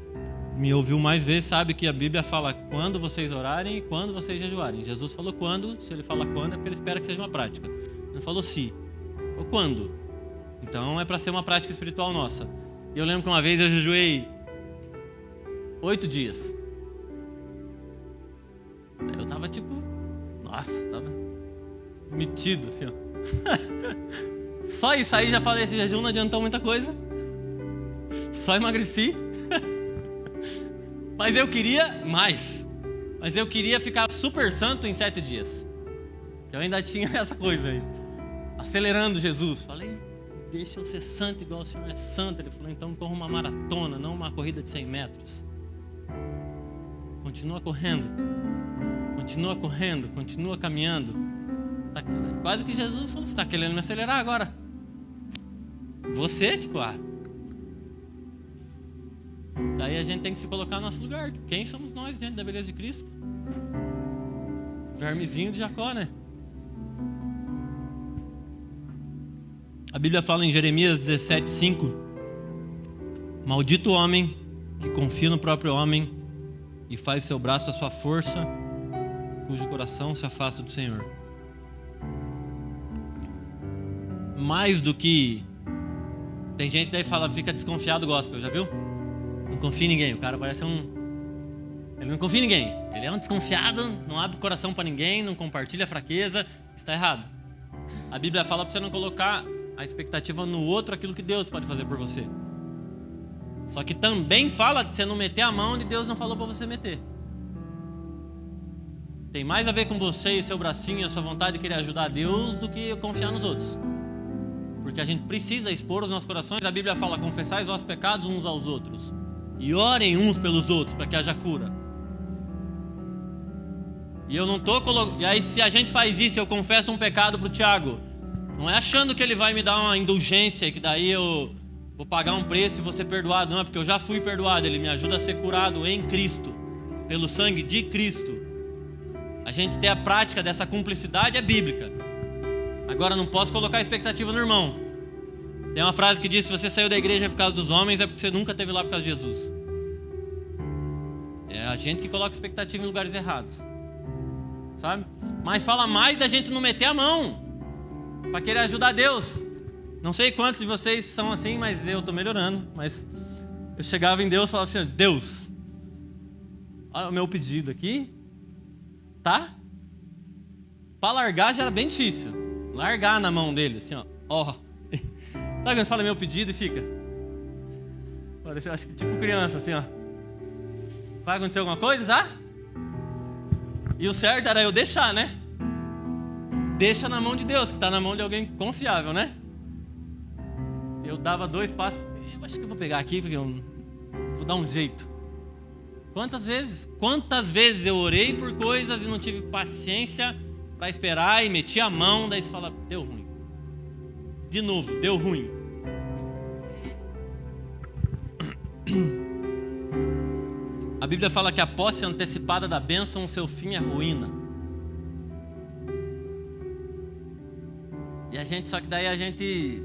[SPEAKER 1] me ouviu mais vezes sabe que a Bíblia fala quando vocês orarem e quando vocês jejuarem. Jesus falou quando, se ele fala quando é porque ele espera que seja uma prática. Ele não falou se, ou quando. Então é para ser uma prática espiritual nossa. E eu lembro que uma vez eu jejuei 8 dias. Eu tava tipo, nossa, tava metido assim, ó. Só isso aí já falei, esse jejum não adiantou muita coisa. Só emagreci. Mas eu queria mais. Mas eu queria ficar super santo em 7 dias. Eu ainda tinha essa coisa aí. Acelerando Jesus. Falei, deixa eu ser santo igual o Senhor é santo. Ele falou, então corra uma maratona, não uma corrida de 100 metros. Continua correndo. Continua correndo, continua caminhando. Quase que Jesus falou, você está querendo me acelerar agora? Você, tipo, daí a gente tem que se colocar no nosso lugar. Quem somos nós diante da beleza de Cristo? Vermezinho de Jacó, né? A Bíblia fala em Jeremias 17:5: maldito o homem que confia no próprio homem e faz seu braço a sua força, cujo coração se afasta do Senhor. Mais do que... Tem gente daí fala, fica desconfiado do gospel, já viu? Não confia em ninguém, o cara parece ele não confia em ninguém, ele é um desconfiado, não abre o coração para ninguém, não compartilha a fraqueza, está errado. A Bíblia fala para você não colocar a expectativa no outro, aquilo que Deus pode fazer por você. Só que também fala de você não meter a mão onde Deus não falou para você meter. Tem mais a ver com você e seu bracinho, a sua vontade de querer ajudar a Deus do que confiar nos outros. Porque a gente precisa expor os nossos corações. A Bíblia fala, confessai os vossos pecados uns aos outros e orem uns pelos outros para que haja cura. E eu não estou colocando... E aí se a gente faz isso, eu confesso um pecado para o Tiago, Não é achando que ele vai me dar uma indulgência, que daí eu vou pagar um preço e vou ser perdoado. Não, é porque eu já fui perdoado. Ele me ajuda a ser curado em Cristo, pelo sangue de Cristo. A gente ter a prática dessa cumplicidade é bíblica. Agora, não posso colocar expectativa no irmão. Tem uma frase que diz: se você saiu da igreja por causa dos homens, é porque você nunca esteve lá por causa de Jesus. É a gente que coloca expectativa em lugares errados, sabe? Mas fala mais da gente não meter a mão para querer ajudar Deus. Não sei quantos de vocês são assim, mas eu estou melhorando. Mas eu chegava em Deus e falava assim: Deus, olha o meu pedido aqui, tá? Para largar já era bem difícil. Largar na mão dele, assim, ó. Sabe quando você fala meu pedido e fica? Parece, acho que tipo criança, assim, ó. Vai acontecer alguma coisa já? E o certo era eu deixar, né? Deixa na mão de Deus, que está na mão de alguém confiável, né? Eu dava 2 passos. Eu acho que eu vou pegar aqui, porque eu vou dar um jeito. Quantas vezes eu orei por coisas e não tive paciência para esperar e meti a mão, daí você fala: deu ruim. De novo, deu ruim. A Bíblia fala que a posse antecipada da bênção, o seu fim é ruína. E só que daí a gente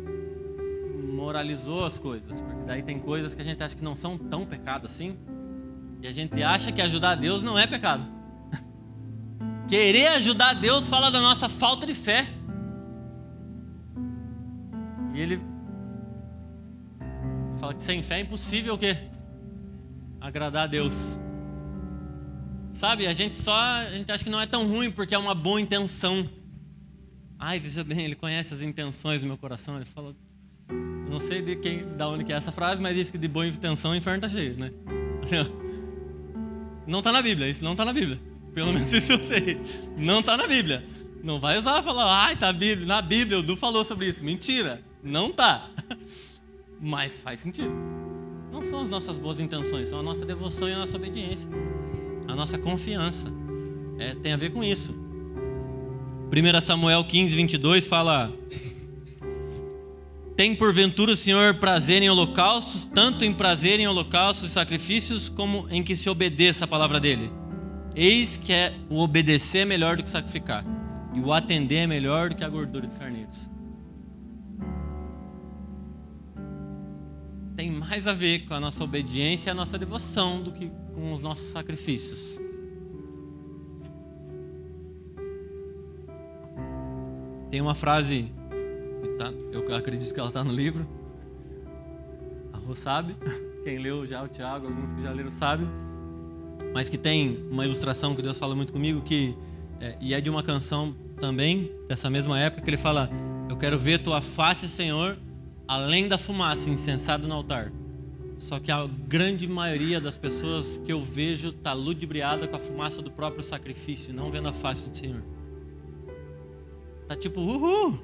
[SPEAKER 1] moralizou as coisas, porque daí tem coisas que a gente acha que não são tão pecado assim, e a gente acha que ajudar a Deus não é pecado. Querer ajudar a Deus fala da nossa falta de fé. E ele fala que sem fé é impossível o quê? Agradar a Deus. Sabe, a gente acha que não é tão ruim porque é uma boa intenção. Ai, veja bem, ele conhece as intenções do meu coração. Ele fala, eu não sei da onde que é essa frase, mas diz que de boa intenção o inferno está cheio, né? Assim, não está na Bíblia, isso não está na Bíblia. Pelo menos isso eu sei. Não está na Bíblia. Não vai usar e falar, ai, tá na Bíblia, o Du falou sobre isso. Mentira, não tá. Mas faz sentido. Não são as nossas boas intenções, são a nossa devoção e a nossa obediência. A nossa confiança. Tem a ver com isso. 1 Samuel 15, 22 fala: tem porventura o Senhor prazer em holocaustos, tanto em prazer em holocaustos e sacrifícios, como em que se obedeça a palavra dele. Eis que o obedecer é melhor do que sacrificar, e o atender é melhor do que a gordura de carneiros. Tem mais a ver com a nossa obediência e a nossa devoção do que com os nossos sacrifícios. Tem uma frase, eu acredito que ela está no livro, a Rô sabe, quem leu já, o Tiago, alguns que já leram sabem, mas que tem uma ilustração que Deus fala muito comigo, e é de uma canção também, dessa mesma época, que ele fala: eu quero ver tua face, Senhor, além da fumaça, incensado no altar. Só que a grande maioria das pessoas que eu vejo está ludibriada com a fumaça do próprio sacrifício, não vendo a face do Senhor. Tá tipo, uhul!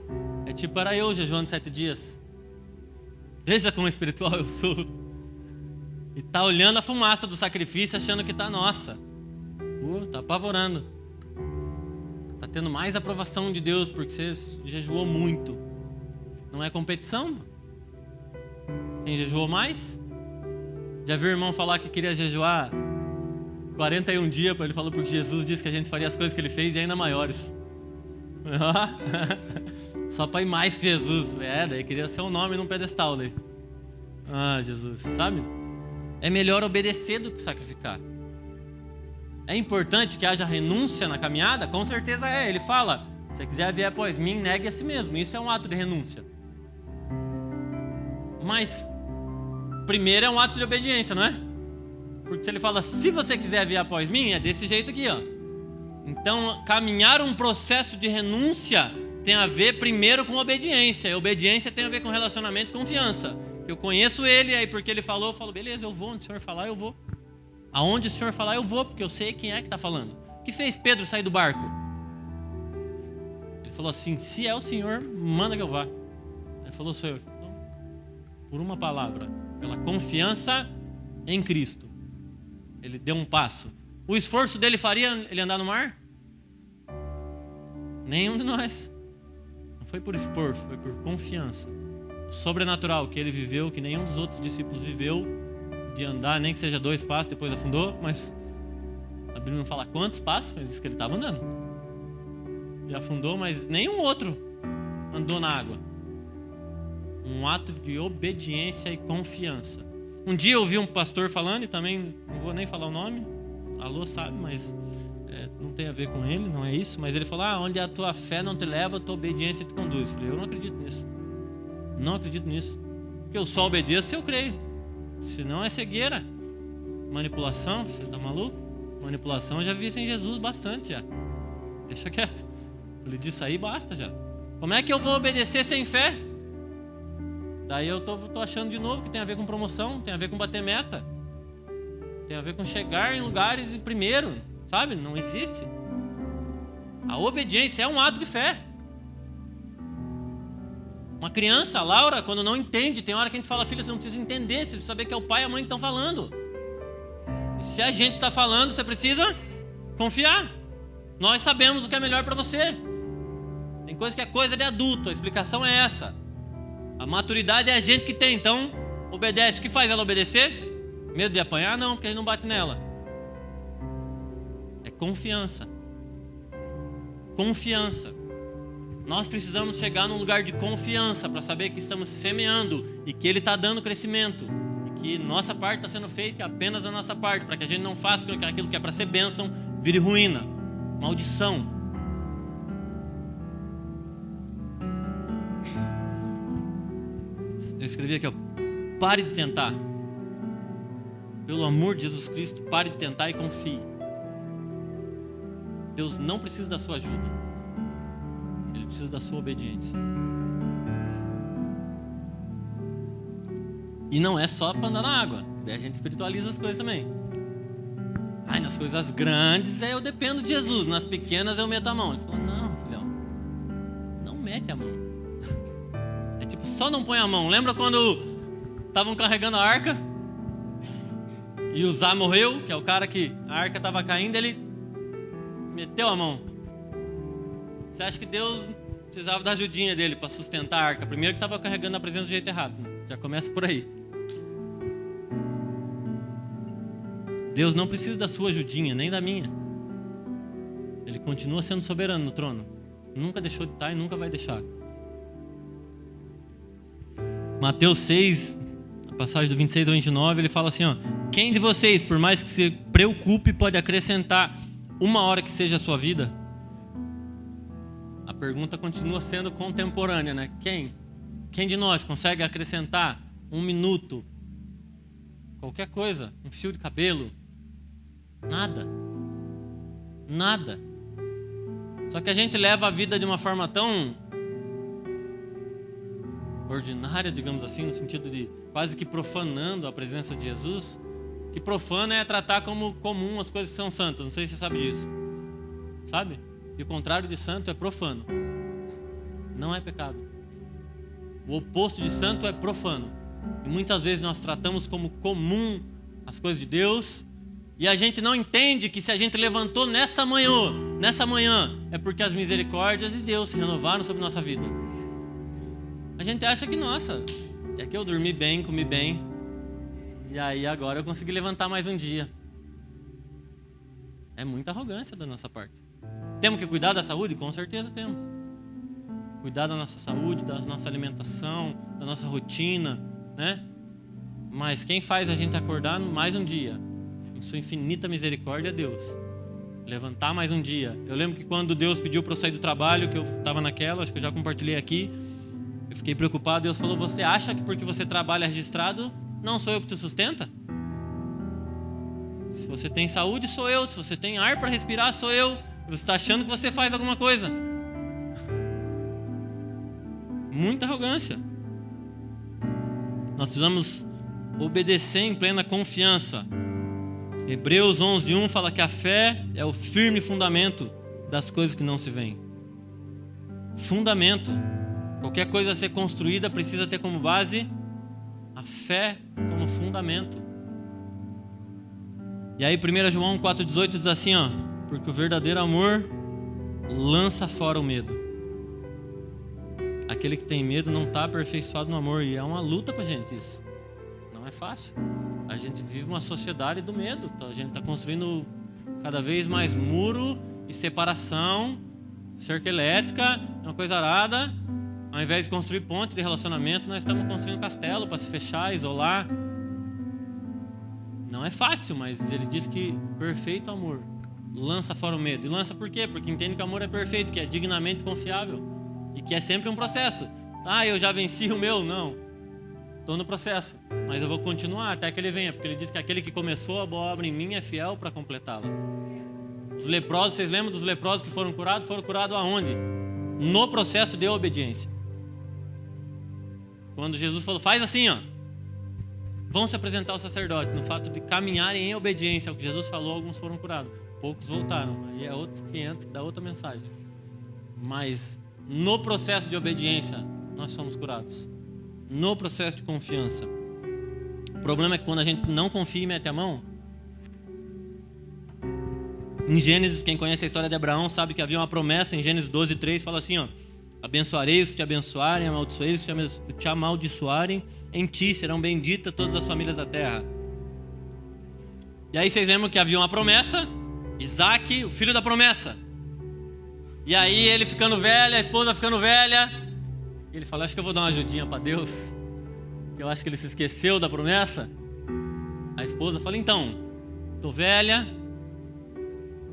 [SPEAKER 1] É tipo, era eu jejuando 7 dias. Veja quão espiritual eu sou. E tá olhando a fumaça do sacrifício, achando que tá nossa. Tá apavorando. Tá tendo mais aprovação de Deus porque você jejuou muito. Não é competição? Quem jejuou mais? Já viu o irmão falar que queria jejuar 41 dias? Ele falou porque Jesus disse que a gente faria as coisas que ele fez e ainda maiores. Só para ir mais que Jesus. Daí queria ser um nome num pedestal daí. Jesus, sabe? É melhor obedecer do que sacrificar. É importante que haja renúncia na caminhada? Com certeza é. Ele fala: se você quiser vir após mim, negue a si mesmo. Isso é um ato de renúncia. Mas primeiro é um ato de obediência, não é? Porque se ele fala: se você quiser vir após mim, é desse jeito aqui, ó. Então, caminhar um processo de renúncia tem a ver primeiro com obediência. E obediência tem a ver com relacionamento e confiança. Eu conheço ele, aí porque ele falou, eu falo: beleza, eu vou. Onde o Senhor falar, eu vou. Aonde o Senhor falar, eu vou, porque eu sei quem é que está falando. O que fez Pedro sair do barco? Ele falou assim: se é o Senhor, manda que eu vá. Ele falou: Senhor, então, por uma palavra, pela confiança em Cristo, ele deu um passo. O esforço dele faria ele andar no mar? Nenhum de nós. foi por esforço, foi por confiança. O sobrenatural que ele viveu, que nenhum dos outros discípulos viveu, de andar, nem que seja 2 passos, depois afundou, mas a Bíblia não fala quantos passos, mas diz que ele estava andando. E afundou, mas nenhum outro andou na água. Um ato de obediência e confiança. Um dia eu ouvi um pastor falando, e também não vou nem falar o nome, alô sabe, mas não tem a ver com ele, não é isso, mas ele falou, onde a tua fé não te leva, a tua obediência te conduz. Eu falei, eu não acredito nisso. Não acredito nisso. Porque eu só obedeço se eu creio. Senão é cegueira. Manipulação, você tá maluco? Manipulação eu já vi isso em Jesus bastante já. Deixa quieto. Falei, disso aí basta já. Como é que eu vou obedecer sem fé? Daí eu tô achando de novo que tem a ver com promoção, tem a ver com bater meta, tem a ver com chegar em lugares primeiro, sabe? Não existe. A obediência é um ato de fé. Uma criança, a Laura, quando não entende, tem hora que a gente fala, filha, você não precisa entender, você precisa saber que é o pai e a mãe que estão falando. E se a gente está falando, você precisa confiar. Nós sabemos o que é melhor para você. Tem coisa que é coisa de adulto, a explicação é essa. A maturidade é a gente que tem, então obedece. O que faz ela obedecer? Medo de apanhar? Não, porque a gente não bate nela. É confiança. Confiança. Nós precisamos chegar num lugar de confiança para saber que estamos semeando e que Ele está dando crescimento. E que nossa parte está sendo feita apenas a nossa parte, para que a gente não faça com que aquilo que é para ser bênção vire ruína, maldição. Eu escrevi aqui, pare de tentar. Pelo amor de Jesus Cristo, pare de tentar e confie. Deus não precisa da sua ajuda. Ele precisa da sua obediência. E não é só para andar na água. Daí a gente espiritualiza as coisas também. Nas coisas grandes eu dependo de Jesus. Nas pequenas eu meto a mão. Ele falou, não, filhão, não mete a mão. É tipo, só não põe a mão. Lembra quando estavam carregando a arca? E Uzá morreu, que é o cara que a arca estava caindo, ele meteu a mão. Você acha que Deus precisava da ajudinha dele para sustentar a arca? Primeiro que estava carregando a presença do jeito errado, né? Já começa por aí. Deus não precisa da sua ajudinha, nem da minha. Ele continua sendo soberano no trono. Nunca deixou de estar e nunca vai deixar. Mateus 6, a passagem do 26 ao 29, ele fala assim, quem de vocês, por mais que se preocupe, pode acrescentar 1 hora que seja a sua vida? A pergunta continua sendo contemporânea, né? Quem de nós consegue acrescentar 1 minuto? Qualquer coisa, um fio de cabelo? Nada. Só que a gente leva a vida de uma forma tão ordinária, digamos assim, no sentido de quase que profanando a presença de Jesus, que profano é tratar como comum as coisas que são santas. Não sei se você sabe disso. Sabe? E o contrário de santo é profano. Não é pecado. O oposto de santo é profano. E muitas vezes nós tratamos como comum as coisas de Deus, e a gente não entende que se a gente levantou nessa manhã, é porque as misericórdias de Deus se renovaram sobre nossa vida. A gente acha que, nossa, é que eu dormi bem, comi bem, e aí agora eu consegui levantar mais um dia. É muita arrogância da nossa parte. Temos que cuidar da saúde? Com certeza temos. Cuidar da nossa saúde, da nossa alimentação, da nossa rotina, né? Mas quem faz a gente acordar mais um dia, em sua infinita misericórdia, é Deus. Levantar mais um dia. Eu lembro que quando Deus pediu para eu sair do trabalho, que eu estava naquela, acho que eu já compartilhei aqui, eu fiquei preocupado. Deus falou, você acha que porque você trabalha registrado, não sou eu que te sustenta? Se você tem saúde, sou eu. Se você tem ar para respirar, sou eu. Você está achando que você faz alguma coisa. Muita arrogância. Nós precisamos obedecer em plena confiança. Hebreus 11:1 fala que a fé é o firme fundamento das coisas que não se veem. Fundamento. Qualquer coisa a ser construída precisa ter como base a fé como fundamento. E aí 1 João 4,18 diz assim, porque o verdadeiro amor lança fora o medo. aquele que tem medo não está aperfeiçoado no amor. E é uma luta pra gente isso. Não é fácil. A gente vive uma sociedade do medo. Então a gente está construindo cada vez mais muro e separação, cerca elétrica, uma coisa arada. Ao invés de construir ponte de relacionamento, nós estamos construindo castelo para se fechar, isolar. Não é fácil, mas ele diz que perfeito amor lança fora o medo. E lança por quê? Porque entende que o amor é perfeito, que é dignamente confiável e que é sempre um processo. Ah, eu já venci o meu? Não. Estou no processo, mas eu vou continuar até que ele venha, porque ele diz que aquele que começou a boa obra em mim é fiel para completá-la. Os leprosos, vocês lembram dos leprosos que foram curados? Foram curados aonde? No processo de obediência. Quando Jesus falou, faz assim, ó, vão se apresentar ao sacerdote. No fato de caminharem em obediência ao que Jesus falou, alguns foram curados, poucos voltaram. Aí é outros 500 que dá outra mensagem. Mas no processo de obediência, nós somos curados. No processo de confiança. O problema é que quando a gente não confia e mete a mão. Em Gênesis, quem conhece a história de Abraão sabe que havia uma promessa. Em Gênesis 12:3 fala assim, ó, abençoarei os que te abençoarem, amaldiçoarei os que te amaldiçoarem. Em ti serão benditas todas as famílias da terra. E aí vocês lembram que havia uma promessa, Isaac, o filho da promessa. E aí ele ficando velho, a esposa ficando velha, ele fala, acho que eu vou dar uma ajudinha para Deus, que eu acho que ele se esqueceu da promessa. A esposa fala, então, tô velha,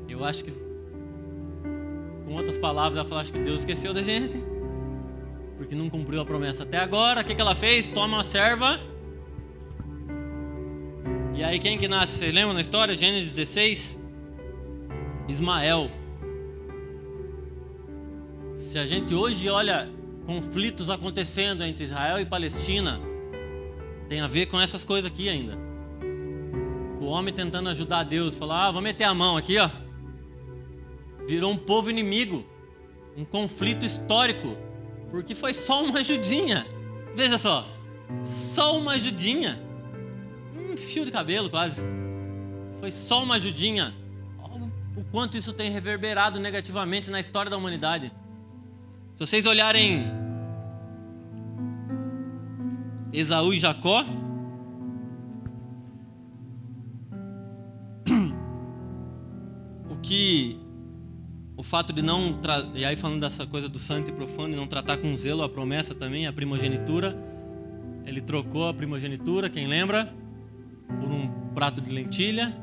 [SPEAKER 1] eu acho que, com outras palavras, ela fala, acho que Deus esqueceu da gente, porque não cumpriu a promessa até agora. O que ela fez? Toma uma serva. E aí quem que nasce? Vocês lembram na história? Gênesis 16. Ismael. Se a gente hoje olha conflitos acontecendo entre Israel e Palestina, tem a ver com essas coisas aqui ainda. O homem tentando ajudar Deus, falar, vou meter a mão aqui, ó. Virou um povo inimigo, um conflito histórico, porque foi só uma ajudinha. Veja só uma ajudinha, um fio de cabelo quase. Foi só uma ajudinha. Olha o quanto isso tem reverberado negativamente na história da humanidade. Se vocês olharem Esaú e Jacó, o fato de não, e aí falando dessa coisa do santo e profano, e não tratar com zelo a promessa também, a primogenitura, ele trocou a primogenitura, quem lembra, por um prato de lentilha.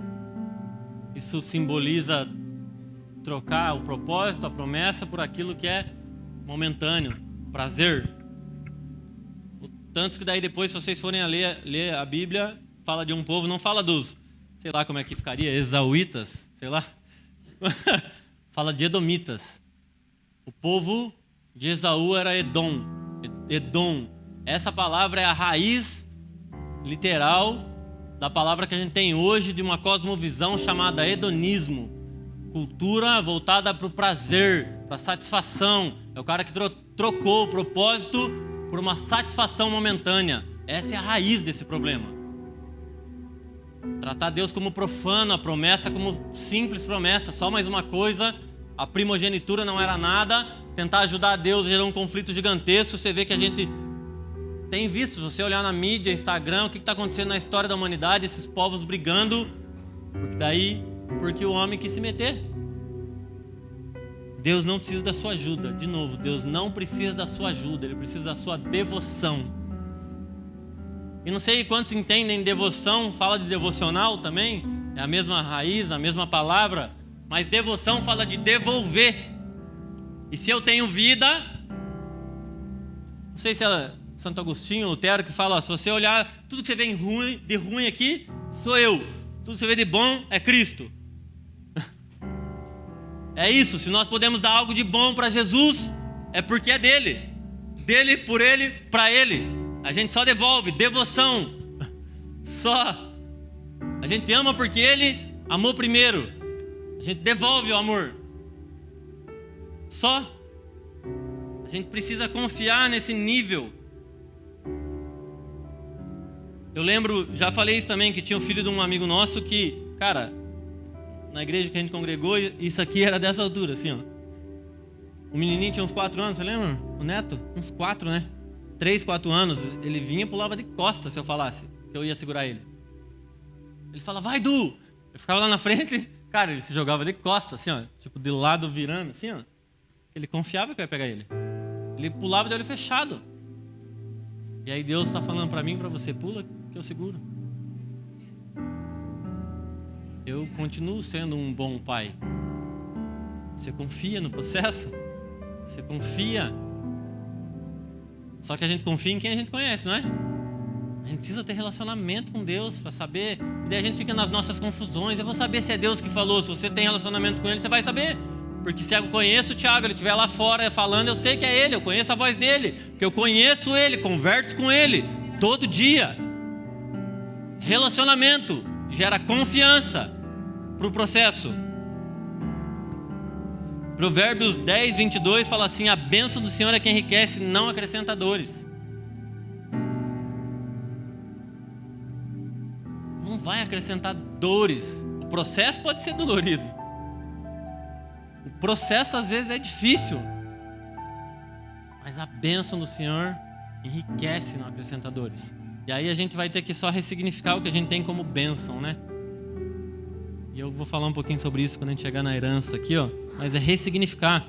[SPEAKER 1] Isso simboliza trocar o propósito, a promessa, por aquilo que é momentâneo, prazer. Tanto que daí depois, se vocês forem a ler a Bíblia, fala de um povo, não fala dos, sei lá como é que ficaria, esauítas, sei lá. Fala de edomitas. O povo de Esaú era Edom. Essa palavra é a raiz literal da palavra que a gente tem hoje de uma cosmovisão chamada hedonismo. Cultura voltada para o prazer, para a satisfação. É o cara que trocou o propósito por uma satisfação momentânea. Essa é a raiz desse problema. Tratar Deus como profano, a promessa como simples promessa, só mais uma coisa, a primogenitura não era nada, tentar ajudar Deus gerou um conflito gigantesco. Você vê que a gente tem visto, se você olhar na mídia, Instagram, o que está acontecendo na história da humanidade, esses povos brigando, porque o homem quis se meter. Deus não precisa da sua ajuda. De novo, Deus não precisa da sua ajuda, Ele precisa da sua devoção. E não sei quantos entendem devoção, fala de devocional também, é a mesma raiz, a mesma palavra, mas devoção fala de devolver. E se eu tenho vida, não sei se é Santo Agostinho, Lutero, que fala, se você olhar, tudo que você vê de ruim aqui, sou eu. Tudo que você vê de bom é Cristo. É isso, se nós podemos dar algo de bom para Jesus, é porque é dele. Dele, por ele, para ele. A gente só devolve, devoção. Só. A gente ama porque ele amou primeiro. A gente devolve o amor. Só. A gente precisa confiar nesse nível. Eu lembro, já falei isso também, que tinha um filho de um amigo nosso que, cara, na igreja que a gente congregou, isso aqui era dessa altura, assim, ó. O menininho tinha uns 4 anos, você lembra? O neto? Uns 4, né? 3, 4 anos. Ele vinha e pulava de costas se eu falasse que eu ia segurar ele. Ele fala, vai, Du! Eu ficava lá na frente, cara, ele se jogava de costas, assim, ó. Tipo, de lado virando, assim, ó. Ele confiava que eu ia pegar ele. Ele pulava de olho fechado. E aí Deus está falando para mim e para você, pula que eu seguro. Eu continuo sendo um bom pai. Você confia no processo? Você confia? Só que a gente confia em quem a gente conhece, não é? A gente precisa ter relacionamento com Deus para saber. E daí a gente fica nas nossas confusões. Eu vou saber se é Deus que falou. Se você tem relacionamento com Ele, você vai saber. Porque se eu conheço o Tiago, ele estiver lá fora falando, eu sei que é ele, eu conheço a voz dele. Porque eu conheço ele, converso com ele todo dia. Relacionamento gera confiança para o processo. Provérbios 10, 22 fala assim, a bênção do Senhor é quem enriquece, não acrescenta dores. Não vai acrescentar dores. O processo pode ser dolorido. O processo às vezes é difícil. Mas a bênção do Senhor enriquece, não acrescenta dores. E aí a gente vai ter que só ressignificar o que a gente tem como bênção, né? E eu vou falar um pouquinho sobre isso quando a gente chegar na herança aqui, ó. Mas é ressignificar.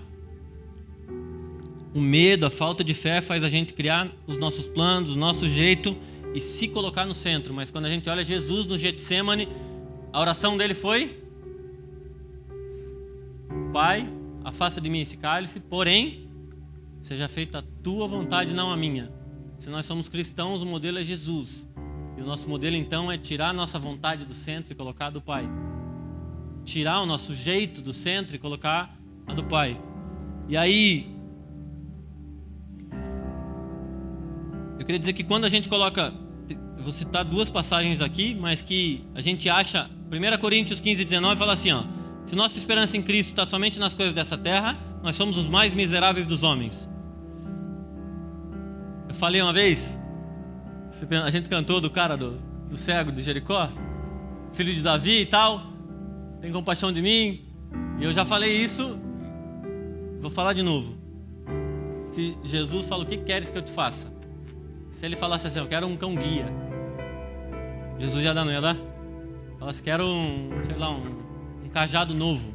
[SPEAKER 1] O medo, a falta de fé faz a gente criar os nossos planos, o nosso jeito e se colocar no centro. Mas quando a gente olha Jesus no Getsemane, a oração dele foi: Pai, afasta de mim esse cálice, porém, seja feita a tua vontade, não a minha. Se nós somos cristãos, o modelo é Jesus. E o nosso modelo, então, é tirar a nossa vontade do centro e colocar a do Pai. Tirar o nosso jeito do centro e colocar a do Pai. E aí, eu queria dizer que quando a gente coloca, eu vou citar 2 passagens aqui, mas que a gente acha, 1 Coríntios 15, 19 fala assim, ó: se nossa esperança em Cristo está somente nas coisas dessa terra, nós somos os mais miseráveis dos homens. Eu falei uma vez, a gente cantou do cara do cego de Jericó, filho de Davi e tal, tem compaixão de mim. E eu já falei isso, vou falar de novo. Se Jesus fala, o que queres que eu te faça? Se ele falasse assim, eu quero um cão guia, Jesus ia dar, não ia dar? Falasse, quero um cajado novo.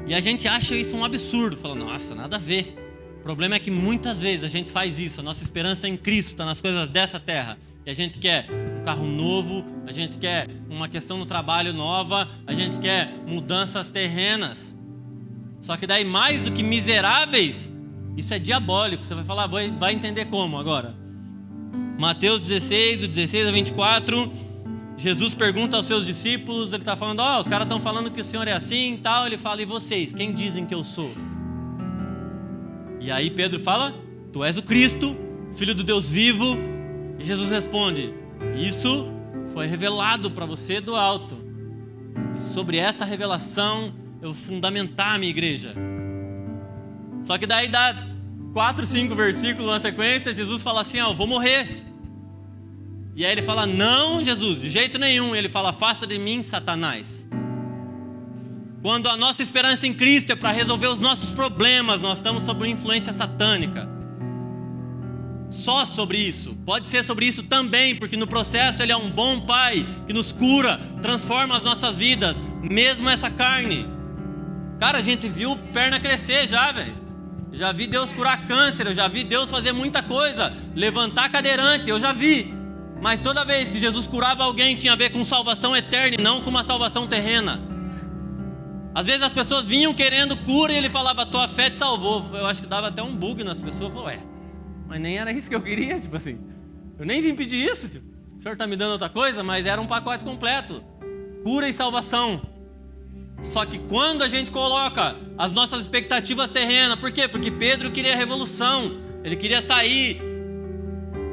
[SPEAKER 1] E a gente acha isso um absurdo, fala, nossa, nada a ver. O problema é que muitas vezes a gente faz isso, a nossa esperança em Cristo está nas coisas dessa terra. E a gente quer um carro novo, a gente quer uma questão no trabalho nova, a gente quer mudanças terrenas. Só que daí, mais do que miseráveis, isso é diabólico. Você vai falar, vai entender como agora. Mateus 16, do 16 a 24, Jesus pergunta aos seus discípulos, ele está falando, os caras estão falando que o Senhor é assim e tal. Ele fala, e vocês, quem dizem que eu sou? E aí Pedro fala, tu és o Cristo, Filho do Deus vivo. E Jesus responde, isso foi revelado para você do alto. E sobre essa revelação eu vou fundamentar a minha igreja. Só que daí dá 4, 5 versículos na sequência, Jesus fala assim, eu vou morrer. E aí ele fala, não, Jesus, de jeito nenhum. E ele fala, afasta de mim, Satanás. Quando a nossa esperança em Cristo é para resolver os nossos problemas, nós estamos sob influência satânica. Só sobre isso. Pode ser sobre isso também, porque no processo Ele é um bom Pai que nos cura, transforma as nossas vidas, mesmo essa carne. Cara, a gente viu perna crescer já, velho. Já vi Deus curar câncer, eu já vi Deus fazer muita coisa, levantar cadeirante, eu já vi. Mas toda vez que Jesus curava alguém tinha a ver com salvação eterna e não com uma salvação terrena. Às vezes as pessoas vinham querendo cura e Ele falava, tua fé te salvou. Eu acho que dava até um bug nas pessoas. Eu falei, mas nem era isso que eu queria, tipo assim. Eu nem vim pedir isso, tipo. O Senhor está me dando outra coisa, mas era um pacote completo. Cura e salvação. Só que quando a gente coloca as nossas expectativas terrenas, por quê? Porque Pedro queria revolução. Ele queria sair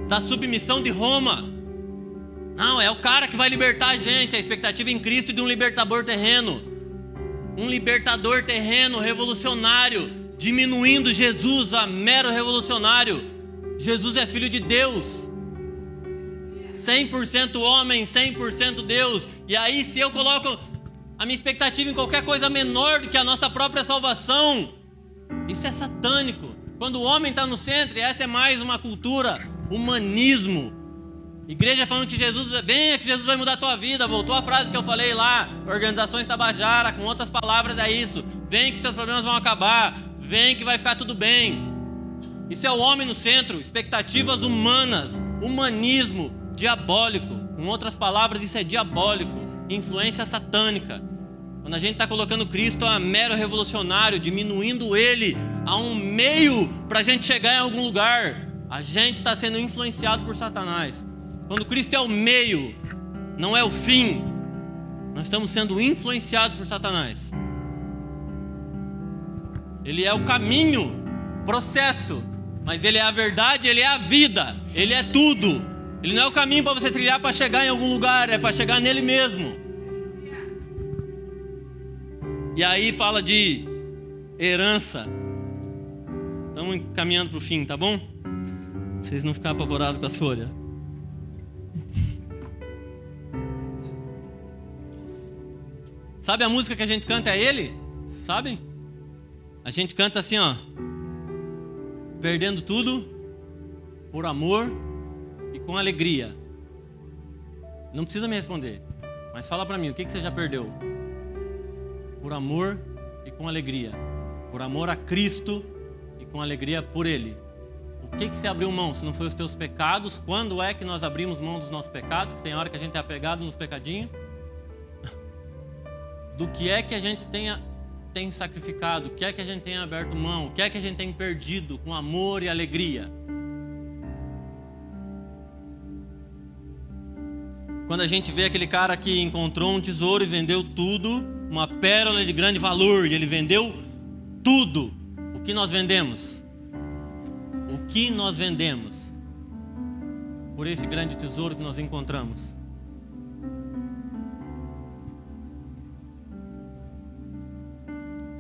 [SPEAKER 1] da submissão de Roma. Não, é o cara que vai libertar a gente. A expectativa em Cristo de um libertador terreno. Um libertador terreno, revolucionário, diminuindo Jesus a mero revolucionário. Jesus é filho de Deus, 100% homem, 100% Deus. E aí se eu coloco a minha expectativa em qualquer coisa menor do que a nossa própria salvação, Isso é satânico. Quando o homem está no centro, e essa é mais uma cultura, humanismo. Igreja falando que Jesus, venha que Jesus vai mudar a tua vida. Voltou a frase que eu falei lá, Organizações Tabajara, com outras palavras é isso. Vem que seus problemas vão acabar, vem que vai ficar tudo bem. Isso é o homem no centro, expectativas humanas, humanismo diabólico. Com outras palavras, isso é diabólico, influência satânica. Quando a gente está colocando Cristo a mero revolucionário, diminuindo Ele a um meio para a gente chegar em algum lugar, a gente está sendo influenciado por Satanás. Quando Cristo é o meio, não é o fim, nós estamos sendo influenciados por Satanás. Ele é o caminho, processo, mas Ele é a verdade, Ele é a vida, Ele é tudo. Ele não é o caminho para você trilhar para chegar em algum lugar, é para chegar nele mesmo. E aí fala de herança. Estamos caminhando para o fim, tá bom? Pra vocês não ficarem apavorados com as folhas. Sabe a música que a gente canta é Ele? Sabem? A gente canta assim, ó. Perdendo tudo por amor e com alegria. Não precisa me responder, mas fala para mim, o que você já perdeu? Por amor e com alegria. Por amor a Cristo e com alegria por Ele. O que você abriu mão? Se não foi os teus pecados, quando é que nós abrimos mão dos nossos pecados? Que tem hora que a gente é apegado nos pecadinhos. Do que é que a gente tem sacrificado? O que é que a gente tem aberto mão? O que é que a gente tem perdido com amor e alegria? Quando a gente vê aquele cara que encontrou um tesouro e vendeu tudo, uma pérola de grande valor, e ele vendeu tudo. O que nós vendemos? O que nós vendemos por esse grande tesouro que nós encontramos?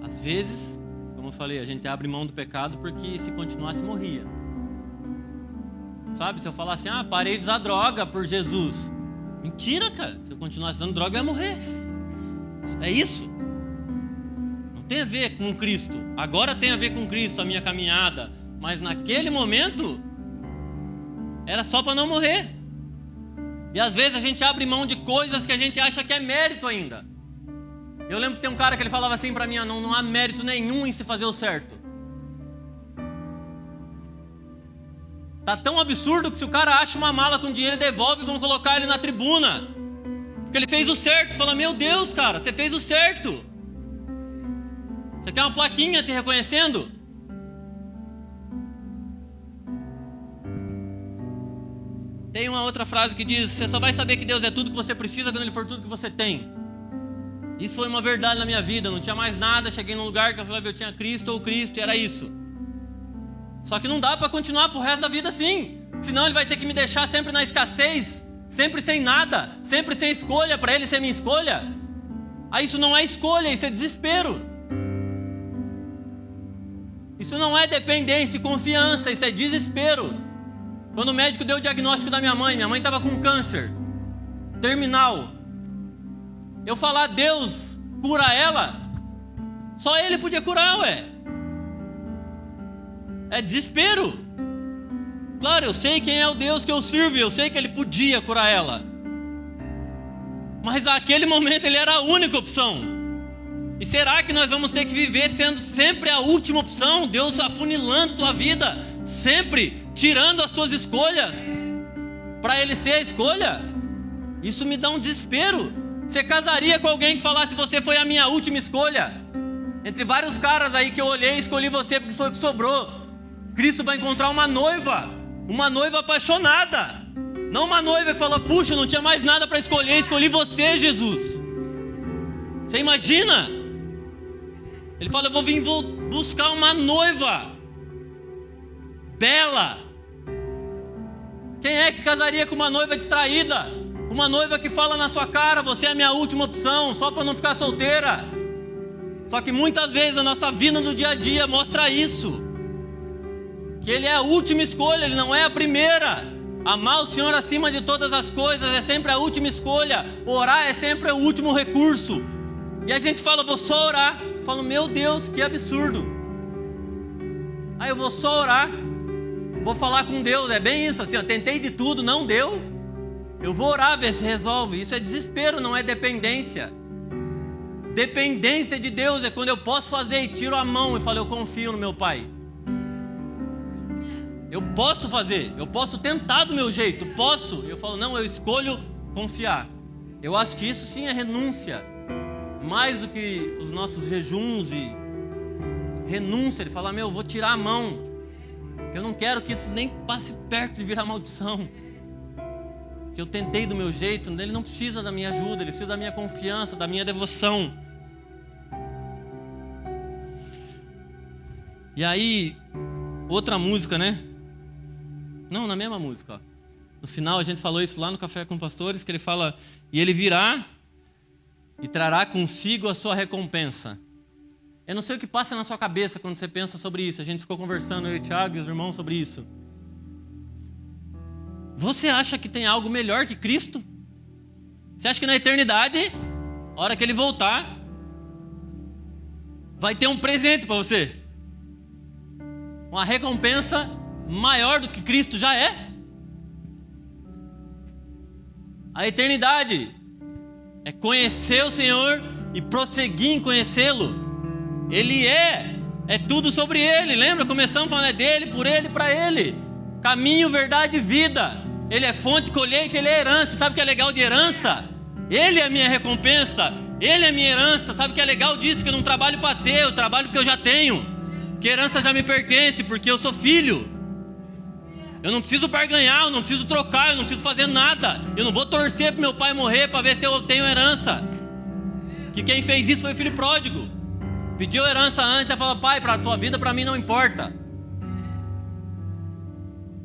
[SPEAKER 1] Às vezes, como eu falei, a gente abre mão do pecado porque se continuasse morria. Sabe, se eu falar assim, parei de usar droga por Jesus. Mentira, cara, se eu continuasse usando droga eu ia morrer. É isso. Não tem a ver com Cristo. Agora tem a ver com Cristo a minha caminhada, mas naquele momento era só para não morrer. E às vezes a gente abre mão de coisas que a gente acha que é mérito ainda. Eu lembro que tem um cara que ele falava assim para mim, não há mérito nenhum em se fazer o certo. Tá tão absurdo que se o cara acha uma mala com dinheiro e devolve, vão colocar ele na tribuna. Porque ele fez o certo. Você fala, meu Deus, cara, você fez o certo. Você quer uma plaquinha te reconhecendo? Tem uma outra frase que diz, você só vai saber que Deus é tudo que você precisa quando Ele for tudo que você tem. Isso foi uma verdade na minha vida, não tinha mais nada, cheguei num lugar que eu falava, eu tinha Cristo ou Cristo, e era isso. Só que não dá para continuar pro resto da vida assim. Senão Ele vai ter que me deixar sempre na escassez, sempre sem nada, sempre sem escolha, para Ele ser minha escolha. Aí isso não é escolha, isso é desespero. Isso não é dependência e confiança, isso é desespero. Quando o médico deu o diagnóstico da minha mãe estava com câncer terminal. Eu falar, Deus, cura ela, só Ele podia curar, ué. É desespero. Claro, eu sei quem é o Deus que eu sirvo, eu sei que Ele podia curar ela. Mas naquele momento Ele era a única opção. E será que nós vamos ter que viver sendo sempre a última opção? Deus afunilando tua vida, sempre tirando as tuas escolhas, para Ele ser a escolha? Isso me dá um desespero. Você casaria com alguém que falasse, você foi a minha última escolha? Entre vários caras aí que eu olhei, escolhi você porque foi o que sobrou. Cristo vai encontrar uma noiva apaixonada, não uma noiva que falou, puxa, não tinha mais nada para escolher, escolhi você, Jesus. Você imagina? Ele fala, vou buscar uma noiva bela. Quem é que casaria com uma noiva distraída? Uma noiva que fala na sua cara, você é a minha última opção, só para não ficar solteira. Só que muitas vezes a nossa vida no dia a dia mostra isso, que Ele é a última escolha, Ele não é a primeira. Amar o Senhor acima de todas as coisas é sempre a última escolha. Orar é sempre o último recurso. E a gente fala, vou só orar. Eu falo, meu Deus, que absurdo. Aí eu vou só orar, vou falar com Deus, é bem isso assim, ó, tentei de tudo, não deu, eu vou orar, ver se resolve. Isso é desespero, não é dependência. Dependência de Deus é quando eu posso fazer e tiro a mão e falo, eu confio no meu Pai. Eu posso fazer, eu posso tentar do meu jeito, posso. Eu falo, não, eu escolho confiar. Eu acho que isso sim é renúncia. Mais do que os nossos jejuns e renúncia. Ele fala, eu vou tirar a mão. Eu não quero que isso nem passe perto de virar maldição. Que eu tentei do meu jeito, ele não precisa da minha ajuda, ele precisa da minha confiança, da minha devoção. E aí, outra música, né? Não, na mesma música, ó. No final a gente falou isso lá no Café com Pastores, que ele fala, e ele virá e trará consigo a sua recompensa. Eu não sei o que passa na sua cabeça quando você pensa sobre isso. A gente ficou conversando, eu e o Thiago e os irmãos, sobre isso. Você acha que tem algo melhor que Cristo? Você acha que na eternidade, a hora que ele voltar, vai ter um presente para você? Uma recompensa maior do que Cristo já é? A eternidade é conhecer o Senhor e prosseguir em conhecê-lo. Ele é tudo sobre Ele. Lembra? Começamos falando, é dele, por Ele, para Ele. Caminho, verdade e vida. Ele é fonte, colheita, Ele é herança. Sabe o que é legal de herança? Ele é a minha recompensa, Ele é a minha herança. Sabe o que é legal disso? Que eu não trabalho para ter, eu trabalho porque eu já tenho. Que herança já me pertence, porque eu sou filho. Eu não preciso barganhar, eu não preciso trocar, eu não preciso fazer nada. Eu não vou torcer para meu pai morrer para ver se eu tenho herança. Que quem fez isso foi o filho pródigo. Pediu herança antes, e falou, pai, para a tua vida para mim não importa.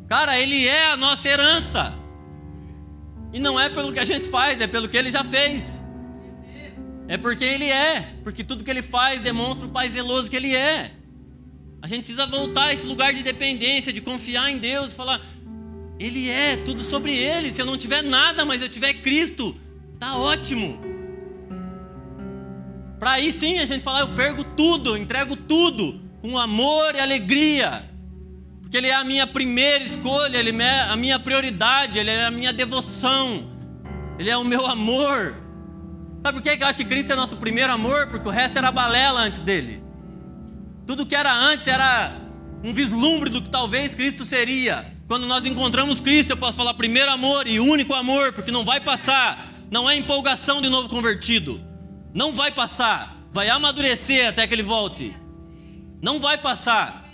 [SPEAKER 1] Cara, Ele é a nossa herança. E não é pelo que a gente faz, é pelo que Ele já fez. É porque Ele é. Porque tudo que Ele faz demonstra o Pai zeloso que Ele é. A gente precisa voltar a esse lugar de dependência, de confiar em Deus, falar, Ele é, tudo sobre Ele. Se eu não tiver nada, mas eu tiver Cristo, tá ótimo. Para aí sim a gente falar, eu perco tudo, eu entrego tudo, com amor e alegria. Porque Ele é a minha primeira escolha, Ele é a minha prioridade, Ele é a minha devoção, Ele é o meu amor. Sabe por que eu acho que Cristo é nosso primeiro amor? Porque o resto era balela antes dele. Tudo que era antes era um vislumbre do que talvez Cristo seria. Quando nós encontramos Cristo, eu posso falar primeiro amor e único amor, porque não vai passar. Não é empolgação de novo convertido. Não vai passar. Vai amadurecer até que Ele volte. Não vai passar.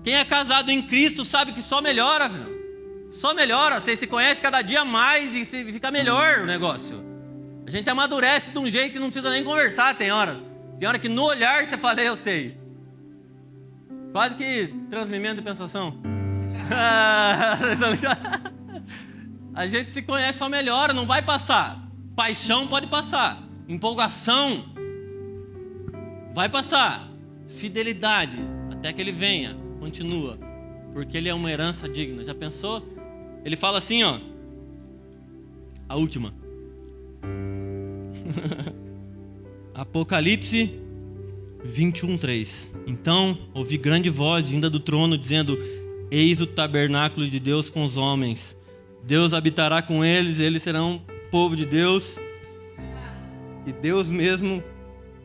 [SPEAKER 1] Quem é casado em Cristo sabe que só melhora, viu? Só melhora. Você se conhece cada dia mais e fica melhor o negócio. A gente amadurece de um jeito que não precisa nem conversar. Tem hora que no olhar você fala, eu sei. Quase que transmimento de pensação. A gente se conhece, só melhora, não vai passar. Paixão pode passar. Empolgação vai passar. Fidelidade, até que Ele venha, continua. Porque Ele é uma herança digna. Já pensou? Ele fala assim, ó. A última. Apocalipse 21:3. Então ouvi grande voz vinda do trono dizendo, eis o tabernáculo de Deus com os homens. Deus habitará com eles, eles serão povo de Deus. E Deus mesmo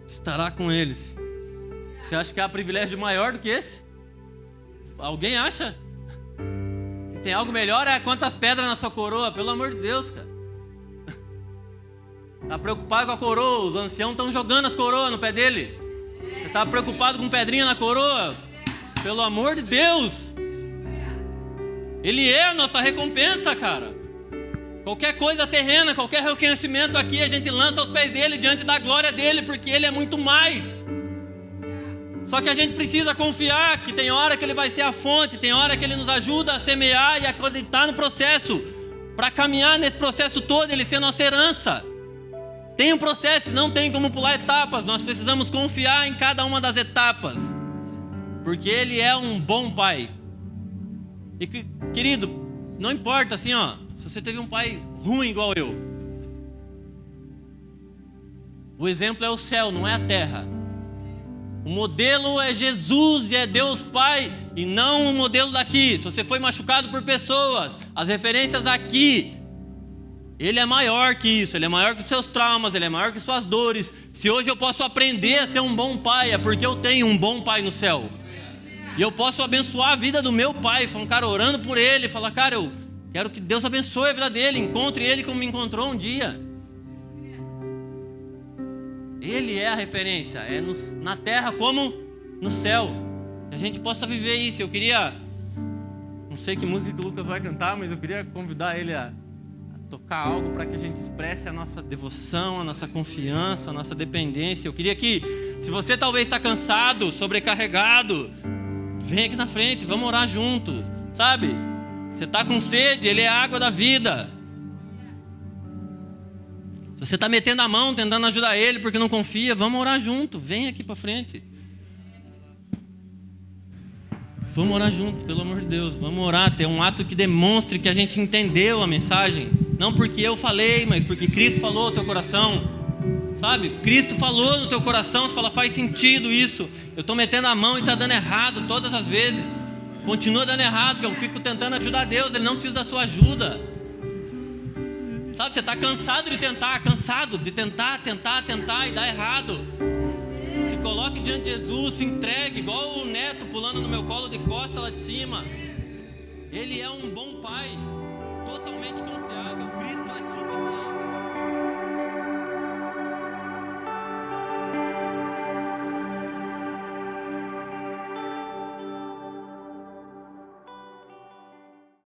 [SPEAKER 1] estará com eles. Você acha que há privilégio maior do que esse? Alguém acha? Que tem algo melhor? É quantas pedras na sua coroa? Pelo amor de Deus, cara. Tá preocupado com a coroa? Os anciãos estão jogando as coroas no pé dele. Você tá preocupado com pedrinha na coroa? Pelo amor de Deus. Ele é a nossa recompensa, cara. Qualquer coisa terrena, qualquer reconhecimento aqui, a gente lança aos pés dele, diante da glória dele, porque Ele é muito mais. Só que a gente precisa confiar que tem hora que Ele vai ser a fonte, tem hora que Ele nos ajuda a semear e acreditar no processo, para caminhar nesse processo todo, Ele ser nossa herança. Tem um processo, não tem como pular etapas, nós precisamos confiar em cada uma das etapas, porque Ele é um bom Pai. E querido, não importa assim, ó, se você teve um pai ruim igual eu, o exemplo é o céu, não é a terra. O modelo é Jesus e é Deus Pai, e não o modelo daqui. Se você foi machucado por pessoas, as referências aqui, Ele é maior que isso, Ele é maior que os seus traumas, Ele é maior que suas dores. Se hoje eu posso aprender a ser um bom pai, é porque eu tenho um bom pai no céu. E eu posso abençoar a vida do meu pai, um cara orando por ele, falar, cara, eu quero que Deus abençoe a vida dele, encontre ele como me encontrou um dia. Ele é a referência, é na terra como no céu. Que a gente possa viver isso. Eu queria, não sei que música que o Lucas vai cantar, mas eu queria convidar ele a tocar algo para que a gente expresse a nossa devoção, a nossa confiança, a nossa dependência. Eu queria que, se você talvez está cansado, sobrecarregado, vem aqui na frente, vamos orar junto, sabe? Você está com sede, Ele é a água da vida. Se você está metendo a mão, tentando ajudar Ele porque não confia, vamos orar junto, vem aqui para frente. Vamos orar junto, pelo amor de Deus. Vamos orar, ter um ato que demonstre que a gente entendeu a mensagem. Não porque eu falei, mas porque Cristo falou no teu coração. Sabe? Cristo falou no teu coração, você fala, faz sentido isso. Eu estou metendo a mão e está dando errado todas as vezes. Continua dando errado, porque eu fico tentando ajudar Deus, Ele não precisa da sua ajuda. Sabe, você está cansado de tentar e dá errado. Se coloque diante de Jesus, se entregue, igual o neto pulando no meu colo de costa lá de cima. Ele é um bom pai, totalmente confiável. Cristo é suficiente.